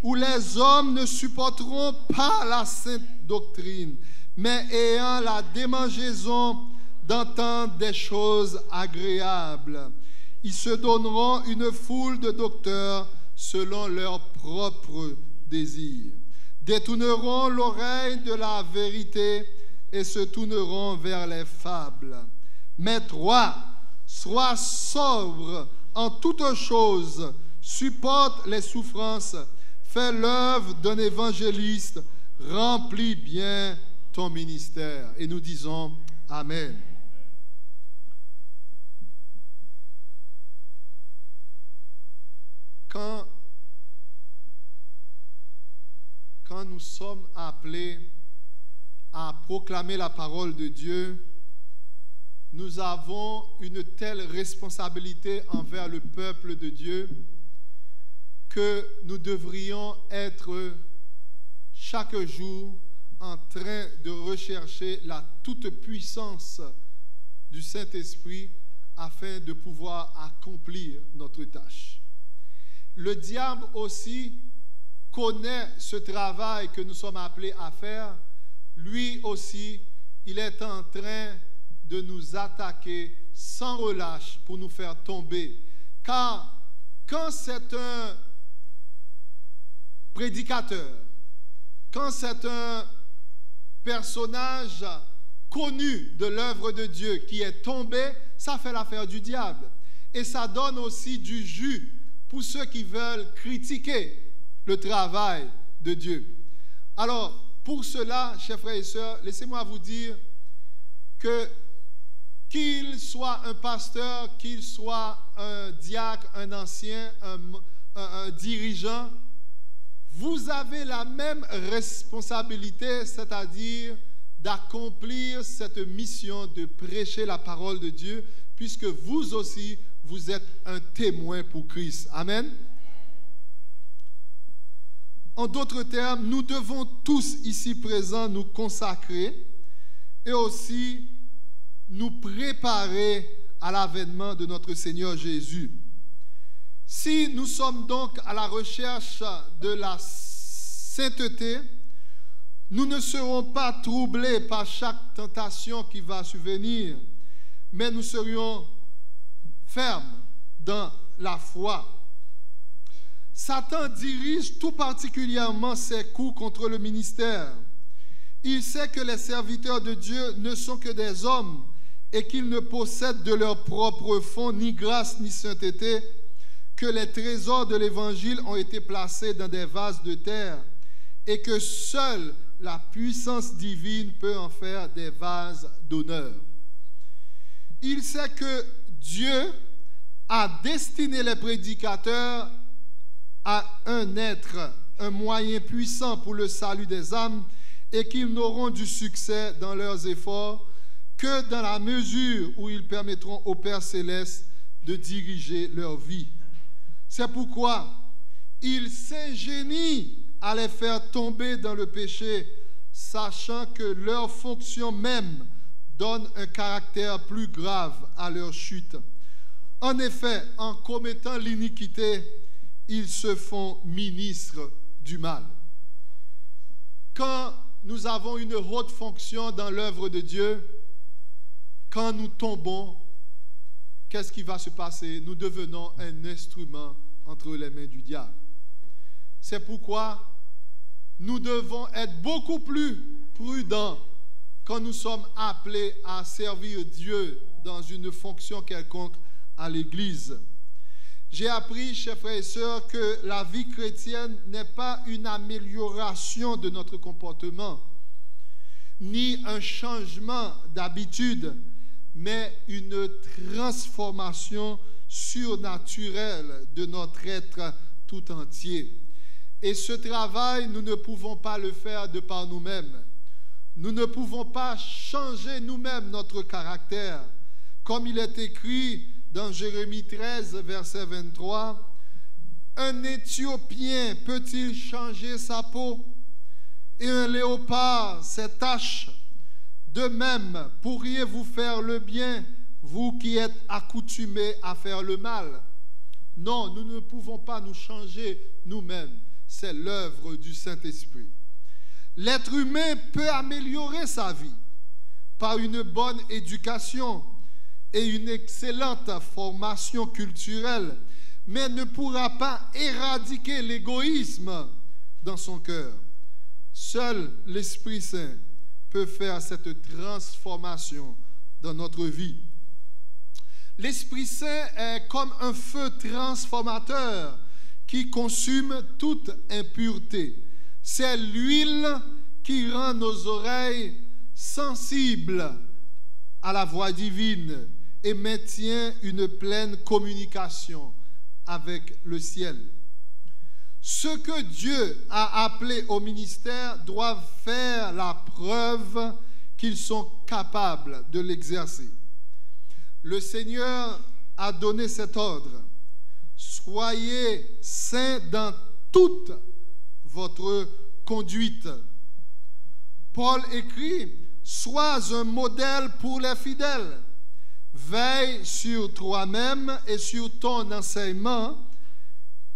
où les hommes ne supporteront pas la sainte doctrine, mais ayant la démangeaison d'entendre des choses agréables. Ils se donneront une foule de docteurs selon leurs propres désirs, détourneront l'oreille de la vérité et se tourneront vers les fables. Mais toi, sois sobre en toutes choses, supporte les souffrances, fais l'œuvre d'un évangéliste, remplis bien ton ministère. » Et nous disons Amen. Quand nous sommes appelés à proclamer la parole de Dieu, nous avons une telle responsabilité envers le peuple de Dieu que nous devrions être chaque jour en train de rechercher la toute-puissance du Saint-Esprit afin de pouvoir accomplir notre tâche. Le diable aussi connaît ce travail que nous sommes appelés à faire. Lui aussi, il est en train de nous attaquer sans relâche pour nous faire tomber. Car quand c'est un prédicateur, quand c'est un personnage connu de l'œuvre de Dieu qui est tombé, ça fait l'affaire du diable. Et ça donne aussi du jus pour ceux qui veulent critiquer le travail de Dieu. Alors, pour cela, chers frères et sœurs, laissez-moi vous dire que qu'il soit un pasteur, qu'il soit un diacre, un ancien, un dirigeant, vous avez la même responsabilité, c'est-à-dire d'accomplir cette mission de prêcher la parole de Dieu, puisque vous aussi, vous êtes un témoin pour Christ. Amen. En d'autres termes, nous devons tous ici présents nous consacrer et aussi nous préparer à l'avènement de notre Seigneur Jésus. Si nous sommes donc à la recherche de la sainteté, nous ne serons pas troublés par chaque tentation qui va survenir, mais nous serions fermes dans la foi. Satan dirige tout particulièrement ses coups contre le ministère. Il sait que les serviteurs de Dieu ne sont que des hommes et qu'ils ne possèdent de leur propre fonds ni grâce ni sainteté, que les trésors de l'Évangile ont été placés dans des vases de terre et que seule la puissance divine peut en faire des vases d'honneur. Il sait que Dieu a destiné les prédicateurs à un être, un moyen puissant pour le salut des âmes et qu'ils n'auront du succès dans leurs efforts que dans la mesure où ils permettront au Père Céleste de diriger leur vie. C'est pourquoi il s'ingénie à les faire tomber dans le péché, sachant que leur fonction même donne un caractère plus grave à leur chute. En effet, en commettant l'iniquité, ils se font ministres du mal. Quand nous avons une haute fonction dans l'œuvre de Dieu, quand nous tombons, qu'est-ce qui va se passer? Nous devenons un instrument entre les mains du diable. C'est pourquoi nous devons être beaucoup plus prudent quand nous sommes appelés à servir Dieu dans une fonction quelconque à l'Église. J'ai appris, chers frères et sœurs, que la vie chrétienne n'est pas une amélioration de notre comportement, ni un changement d'habitude, mais une transformation surnaturelle de notre être tout entier. Et ce travail, nous ne pouvons pas le faire de par nous-mêmes. Nous ne pouvons pas changer nous-mêmes notre caractère. Comme il est écrit dans Jérémie 13, verset 23, « Un Éthiopien peut-il changer sa peau? Et un léopard ses taches? De même, pourriez-vous faire le bien, vous qui êtes accoutumés à faire le mal? » Non, nous ne pouvons pas nous changer nous-mêmes. C'est l'œuvre du Saint-Esprit. L'être humain peut améliorer sa vie par une bonne éducation et une excellente formation culturelle, mais ne pourra pas éradiquer l'égoïsme dans son cœur. Seul l'Esprit Saint peut faire cette transformation dans notre vie. L'Esprit Saint est comme un feu transformateur qui consume toute impureté. C'est l'huile qui rend nos oreilles sensibles à la voix divine et maintient une pleine communication avec le ciel. Ceux que Dieu a appelés au ministère doivent faire la preuve qu'ils sont capables de l'exercer. Le Seigneur a donné cet ordre. Soyez saints dans toute votre conduite. Paul écrit, sois un modèle pour les fidèles. Veille sur toi-même et sur ton enseignement.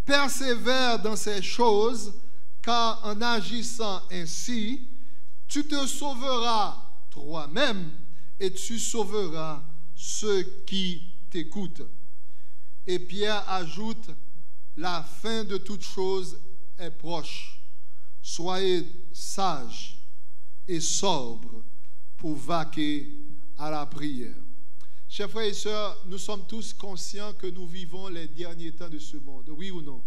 Persévère dans ces choses, car en agissant ainsi, tu te sauveras toi-même et tu sauveras ceux qui t'écoutent. Et Pierre ajoute, la fin de toute chose est proche. Soyez sages et sobres pour vaquer à la prière. Chers frères et sœurs, nous sommes tous conscients que nous vivons les derniers temps de ce monde. Oui ou non?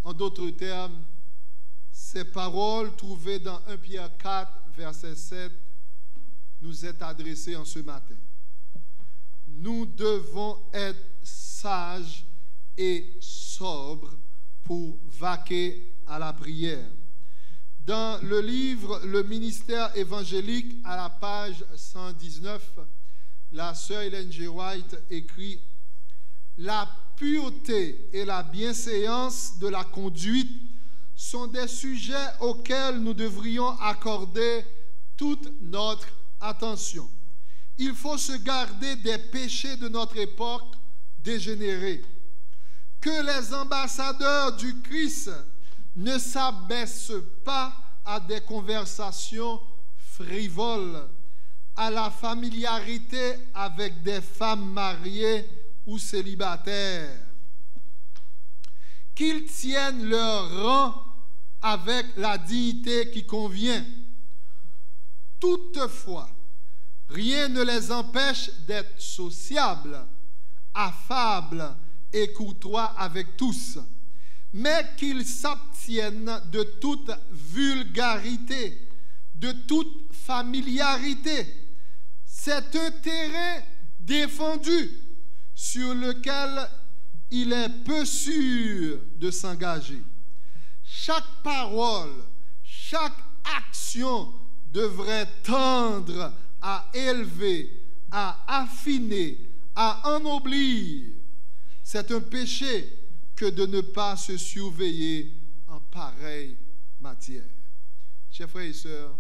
En d'autres termes, ces paroles trouvées dans 1 Pierre 4, verset 7, nous est adressées en ce matin. Nous devons être sages et sobres pour vaquer à la prière. Dans le livre « Le ministère évangélique » à la page 119, la sœur Ellen G. White écrit « La pureté et la bienséance de la conduite sont des sujets auxquels nous devrions accorder toute notre attention. Il faut se garder des péchés de notre époque dégénérée. Que les ambassadeurs du Christ ne s'abaissent pas à des conversations frivoles, à la familiarité avec des femmes mariées ou célibataires. Qu'ils tiennent leur rang avec la dignité qui convient. Toutefois, rien ne les empêche d'être sociables, affables et courtois avec tous, mais qu'ils s'abstiennent de toute vulgarité, de toute familiarité. C'est un terrain défendu sur lequel il est peu sûr de s'engager. Chaque parole, chaque action devrait tendre à élever, à affiner, à ennoblir. C'est un péché que de ne pas se surveiller en pareille matière. Chers frères et sœurs,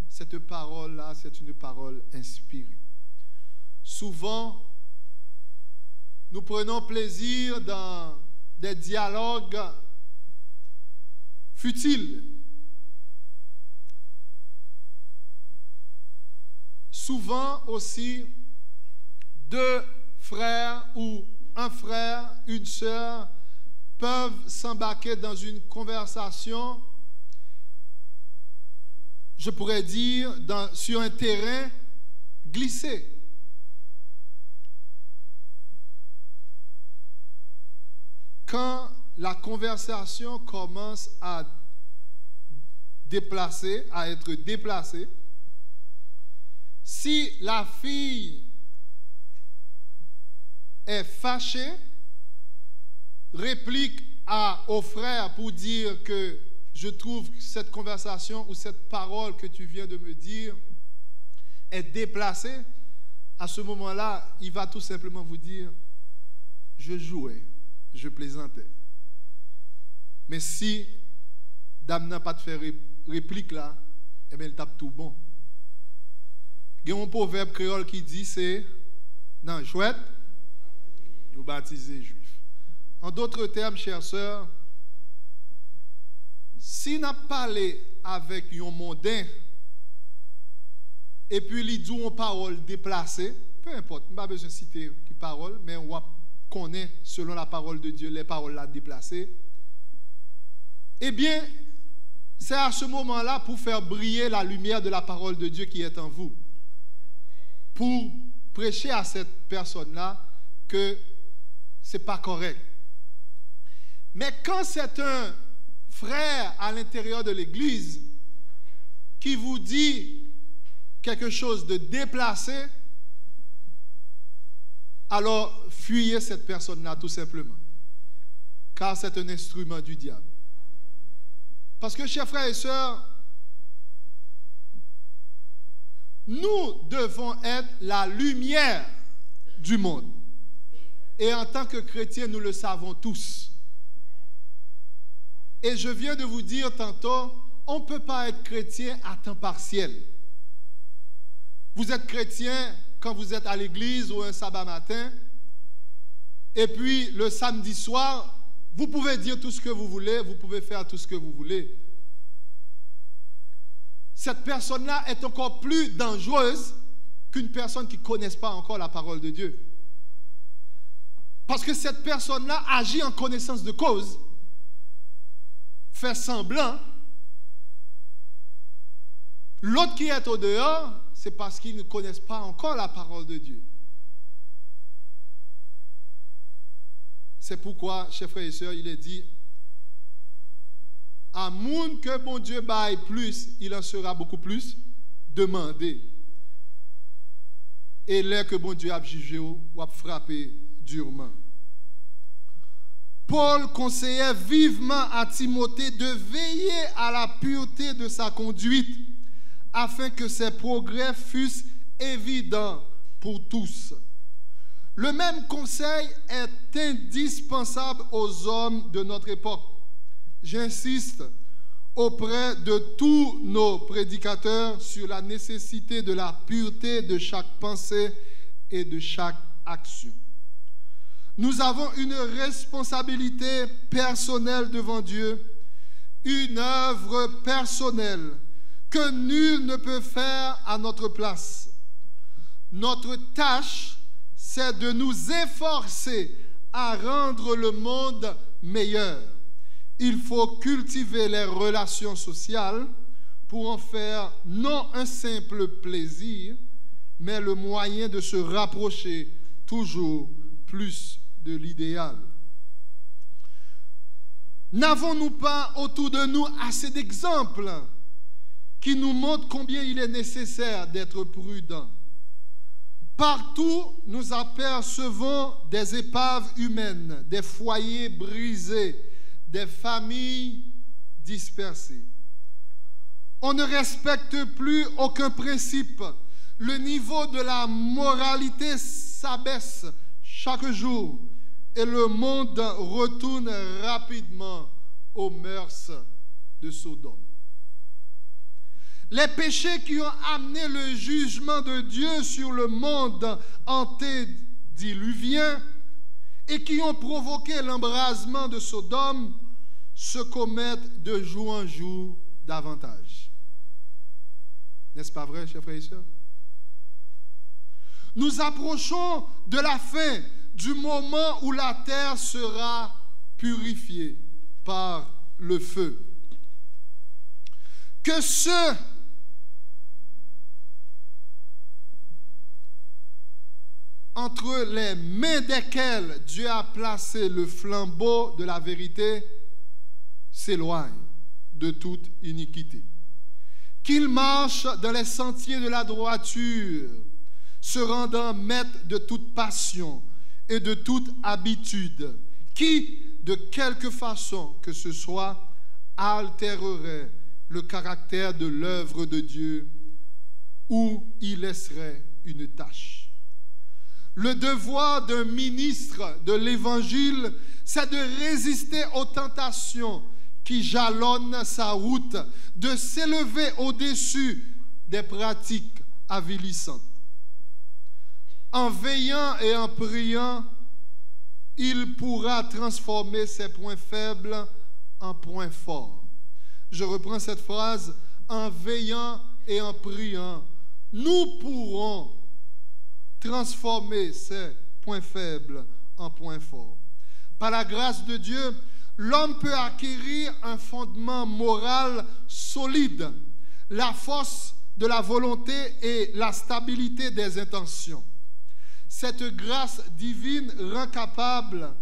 cette parole-là, c'est une parole inspirée. Souvent, nous prenons plaisir dans des dialogues futiles. Souvent aussi, deux frères ou un frère, une sœur peuvent s'embarquer dans une conversation je pourrais dire, sur un terrain glissé. Quand la conversation commence à être déplacée, si la fille est fâchée, réplique au frère pour dire que je trouve que cette conversation ou cette parole que tu viens de me dire est déplacée, à ce moment-là, il va tout simplement vous dire, je jouais, je plaisantais. Mais si dame n'a pas de faire réplique là, eh bien, elle tape tout bon. Il y a un proverbe créole qui dit, c'est, non, chouette, vous baptisez juif. En d'autres termes, chères sœurs, si n'a parlé avec un mondain, et puis il dit une parole déplacée, peu importe, je n'ai pas besoin de citer qui parole, mais on connaît, selon la parole de Dieu, les paroles là déplacées, eh bien, c'est à ce moment-là pour faire briller la lumière de la parole de Dieu qui est en vous. Pour prêcher à cette personne-là que ce n'est pas correct. Mais quand c'est un frère à l'intérieur de l'église qui vous dit quelque chose de déplacé, alors fuyez cette personne-là tout simplement. Car c'est un instrument du diable. Parce que, chers frères et sœurs, nous devons être la lumière du monde. Et en tant que chrétiens, nous le savons tous. Et je viens de vous dire tantôt, on ne peut pas être chrétien à temps partiel. Vous êtes chrétien quand vous êtes à l'église ou un sabbat matin, et puis le samedi soir, vous pouvez dire tout ce que vous voulez, vous pouvez faire tout ce que vous voulez. Cette personne-là est encore plus dangereuse qu'une personne qui ne connaisse pas encore la parole de Dieu. Parce que cette personne-là agit en connaissance de cause, fait semblant. L'autre qui est au dehors, c'est parce qu'ils ne connaissent pas encore la parole de Dieu. C'est pourquoi, chers frères et sœurs, il est dit, à moun que bon Dieu baille plus, il en sera beaucoup plus demandé. Et là que bon Dieu a jugé ou a frappé durement. Paul conseillait vivement à Timothée de veiller à la pureté de sa conduite, afin que ses progrès fussent évidents pour tous. Le même conseil est indispensable aux hommes de notre époque. J'insiste auprès de tous nos prédicateurs sur la nécessité de la pureté de chaque pensée et de chaque action. Nous avons une responsabilité personnelle devant Dieu, une œuvre personnelle que nul ne peut faire à notre place. Notre tâche, c'est de nous efforcer à rendre le monde meilleur. Il faut cultiver les relations sociales pour en faire non un simple plaisir, mais le moyen de se rapprocher toujours plus de l'idéal. N'avons-nous pas autour de nous assez d'exemples qui nous montrent combien il est nécessaire d'être prudent? Partout, nous apercevons des épaves humaines, des foyers brisés, des familles dispersées. On ne respecte plus aucun principe. Le niveau de la moralité s'abaisse chaque jour et le monde retourne rapidement aux mœurs de Sodome. Les péchés qui ont amené le jugement de Dieu sur le monde antédiluvien et qui ont provoqué l'embrasement de Sodome se commettent de jour en jour davantage. N'est-ce pas vrai, chers frères et sœurs? Nous approchons de la fin, du moment où la terre sera purifiée par le feu. Que ceux entre les mains desquelles Dieu a placé le flambeau de la vérité s'éloigne de toute iniquité. Qu'il marche dans les sentiers de la droiture, se rendant maître de toute passion et de toute habitude, qui, de quelque façon que ce soit, altérerait le caractère de l'œuvre de Dieu ou y laisserait une tache. Le devoir d'un ministre de l'Évangile, c'est de résister aux tentations qui jalonnent sa route, de s'élever au-dessus des pratiques avilissantes. En veillant et en priant, il pourra transformer ses points faibles en points forts. Je reprends cette phrase. En veillant et en priant, nous pourrons transformer ces points faibles en points forts. Par la grâce de Dieu, l'homme peut acquérir un fondement moral solide, la force de la volonté et la stabilité des intentions. Cette grâce divine rend capable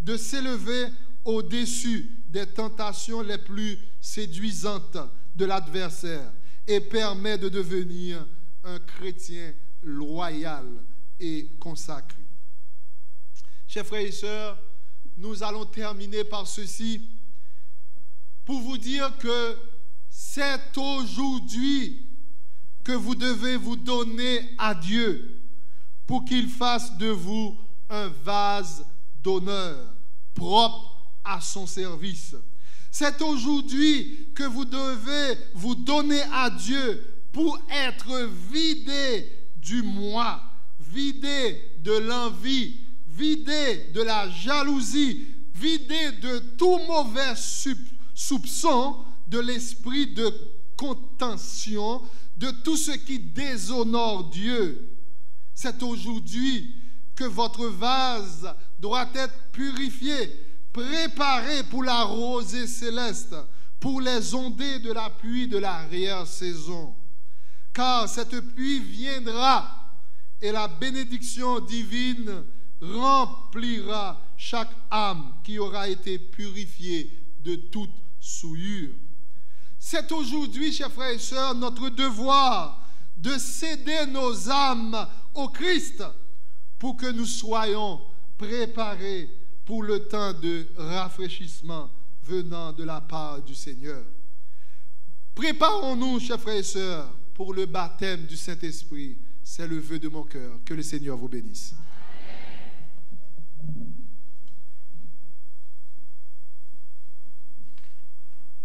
de s'élever au-dessus des tentations les plus séduisantes de l'adversaire et permet de devenir un chrétien loyal et consacré. Chers frères et sœurs, nous allons terminer par ceci pour vous dire que c'est aujourd'hui que vous devez vous donner à Dieu pour qu'il fasse de vous un vase d'honneur propre à son service. C'est aujourd'hui que vous devez vous donner à Dieu pour être vidé du moi, vidé de l'envie, vidé de la jalousie, vidé de tout mauvais soupçon, de l'esprit de contention, de tout ce qui déshonore Dieu. C'est aujourd'hui que votre vase doit être purifié, préparé pour la rosée céleste, pour les ondées de la pluie de l'arrière-saison. Car cette pluie viendra et la bénédiction divine remplira chaque âme qui aura été purifiée de toute souillure. C'est aujourd'hui, chers frères et sœurs, notre devoir de céder nos âmes au Christ pour que nous soyons préparés pour le temps de rafraîchissement venant de la part du Seigneur. Préparons-nous, chers frères et sœurs, pour le baptême du Saint-Esprit. C'est le vœu de mon cœur. Que le Seigneur vous bénisse.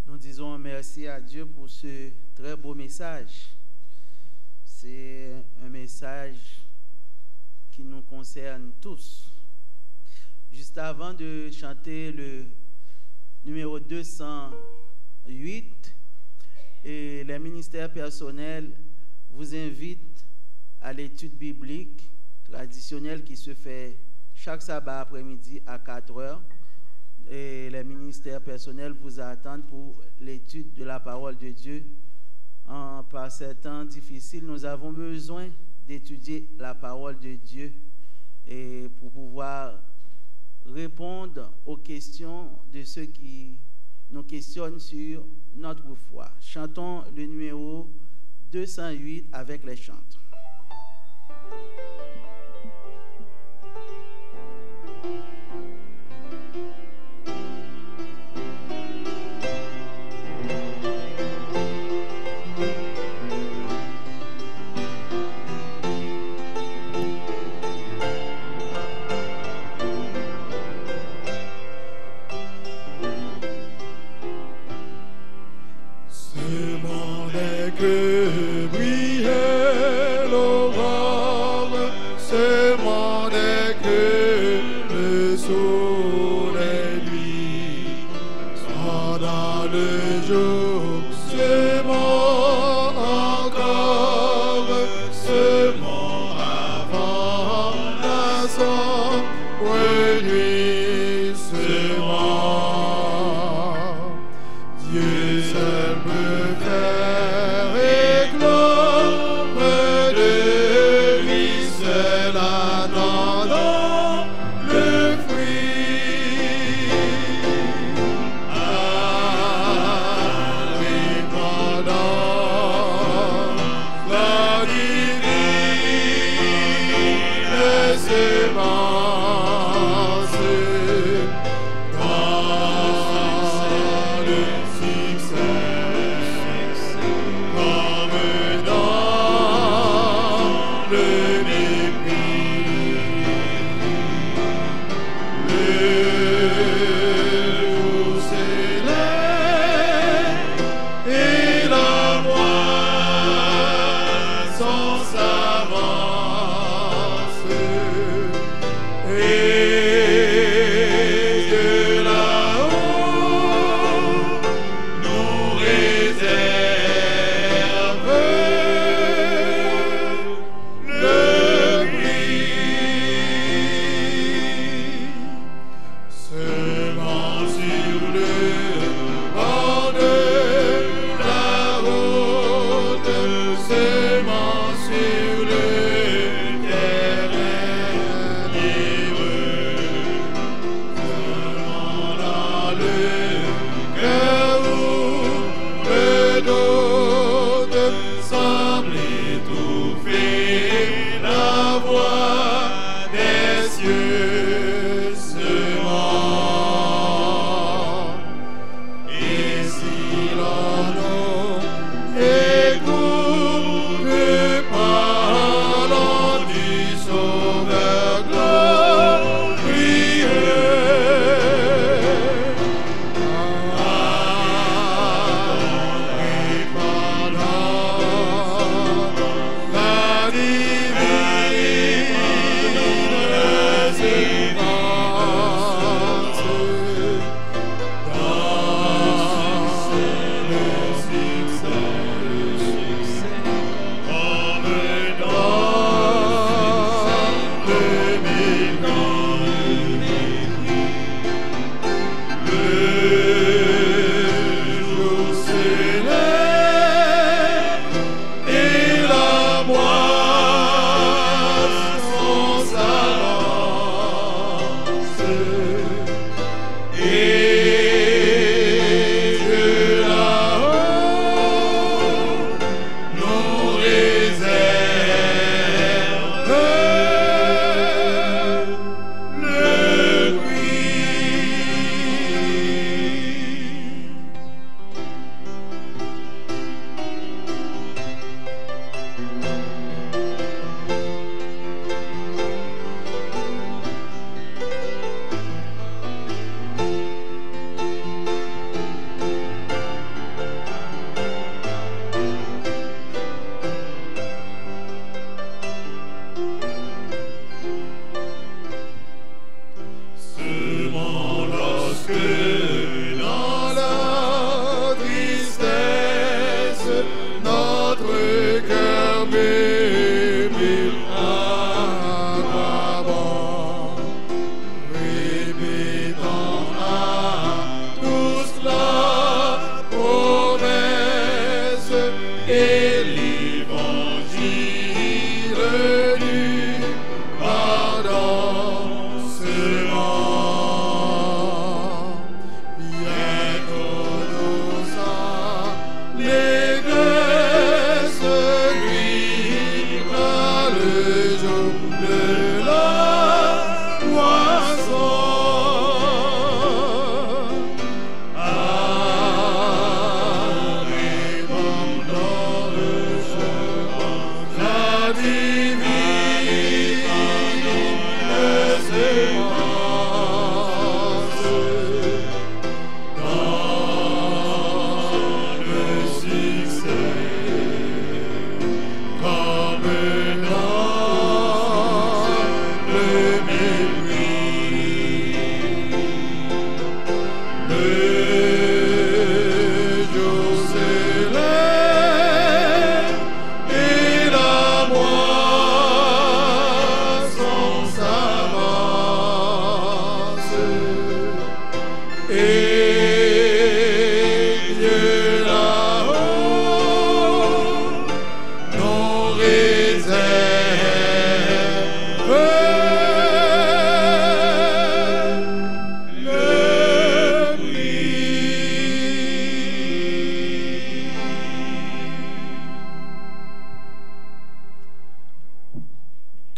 Nous disons merci à Dieu pour ce très beau message. C'est un message qui nous concerne tous. Juste avant de chanter le numéro 208, et les ministères personnels vous invitent à l'étude biblique traditionnelle qui se fait chaque sabbat après-midi à 4 heures. Et les ministères personnels vous attendent pour l'étude de la parole de Dieu. Par ces temps difficiles, nous avons besoin d'étudier la parole de Dieu et pour pouvoir répondre aux questions de ceux qui nous questionnent sur notre foi. Chantons le numéro 208 avec les chantres. La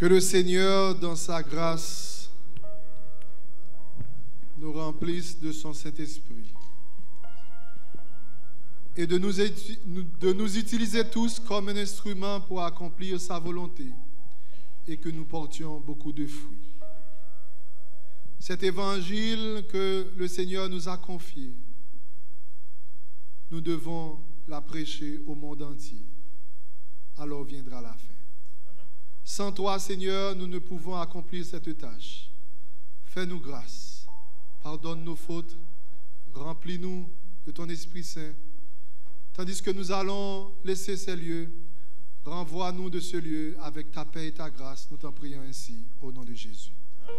Que le Seigneur, dans sa grâce, nous remplisse de son Saint-Esprit et de nous utiliser tous comme un instrument pour accomplir sa volonté et que nous portions beaucoup de fruits. cet évangile que le Seigneur nous a confié, nous devons la prêcher au monde entier. Alors viendra la fin. Amen. Sans toi, Seigneur, nous ne pouvons accomplir cette tâche. Fais-nous grâce. Pardonne nos fautes. Remplis-nous de ton Esprit Saint. Tandis que nous allons laisser ces lieux, renvoie-nous de ce lieu avec ta paix et ta grâce. Nous t'en prions ainsi, au nom de Jésus. Amen.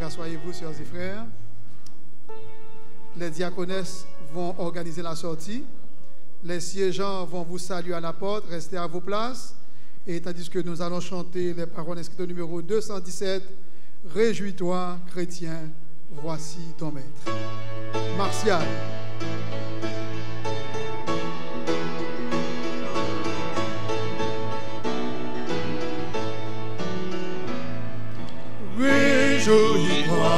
Rassoyez-vous, sœurs et frères. Les diaconesses vont organiser la sortie. Les siégeants vont vous saluer à la porte. Restez à vos places. Et tandis que nous allons chanter les paroles inscrites au numéro 217, « Réjouis-toi, chrétien, voici ton maître ». Martial. Réjouis-toi,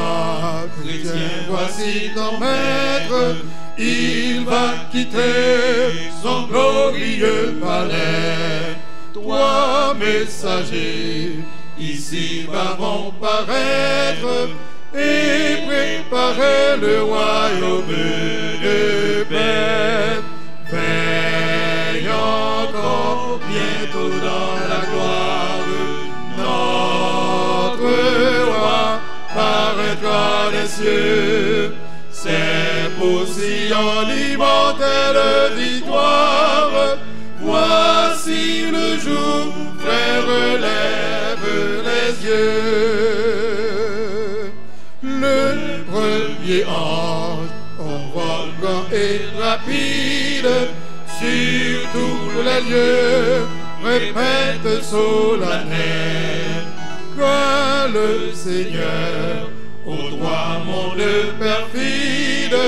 chrétien, voici ton maître, il va quitter son glorieux palais. Toi, messager, ici vont paraître et préparer le royaume de paix. Veille encore bientôt dans la gloire, notre roi paraîtra des cieux. C'est pour Sion l'immortelle victoire. Voici le jour, frère, lève les yeux. Le premier ange, en volcan et rapide, sur tous les lieux, répète solennel que le Seigneur, au droit monde perfide,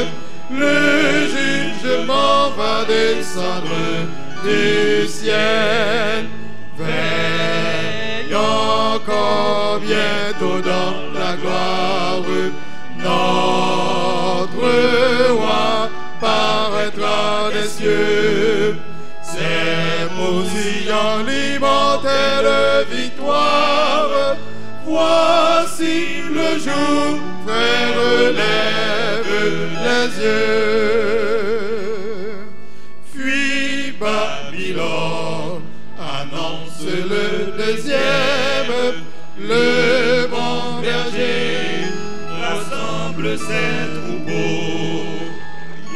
le jugement va descendre du ciel. Veille encore bientôt dans la gloire, notre roi paraîtra des cieux. C'est pour Sion l'immortelle victoire. Voici le jour, frère, lève les yeux. Fuis Babylone, annonce le deuxième. Le bon berger rassemble ses troupeaux.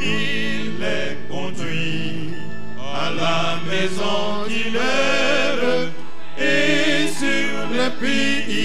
Il les conduit à la maison qu'il aime et sur les pays.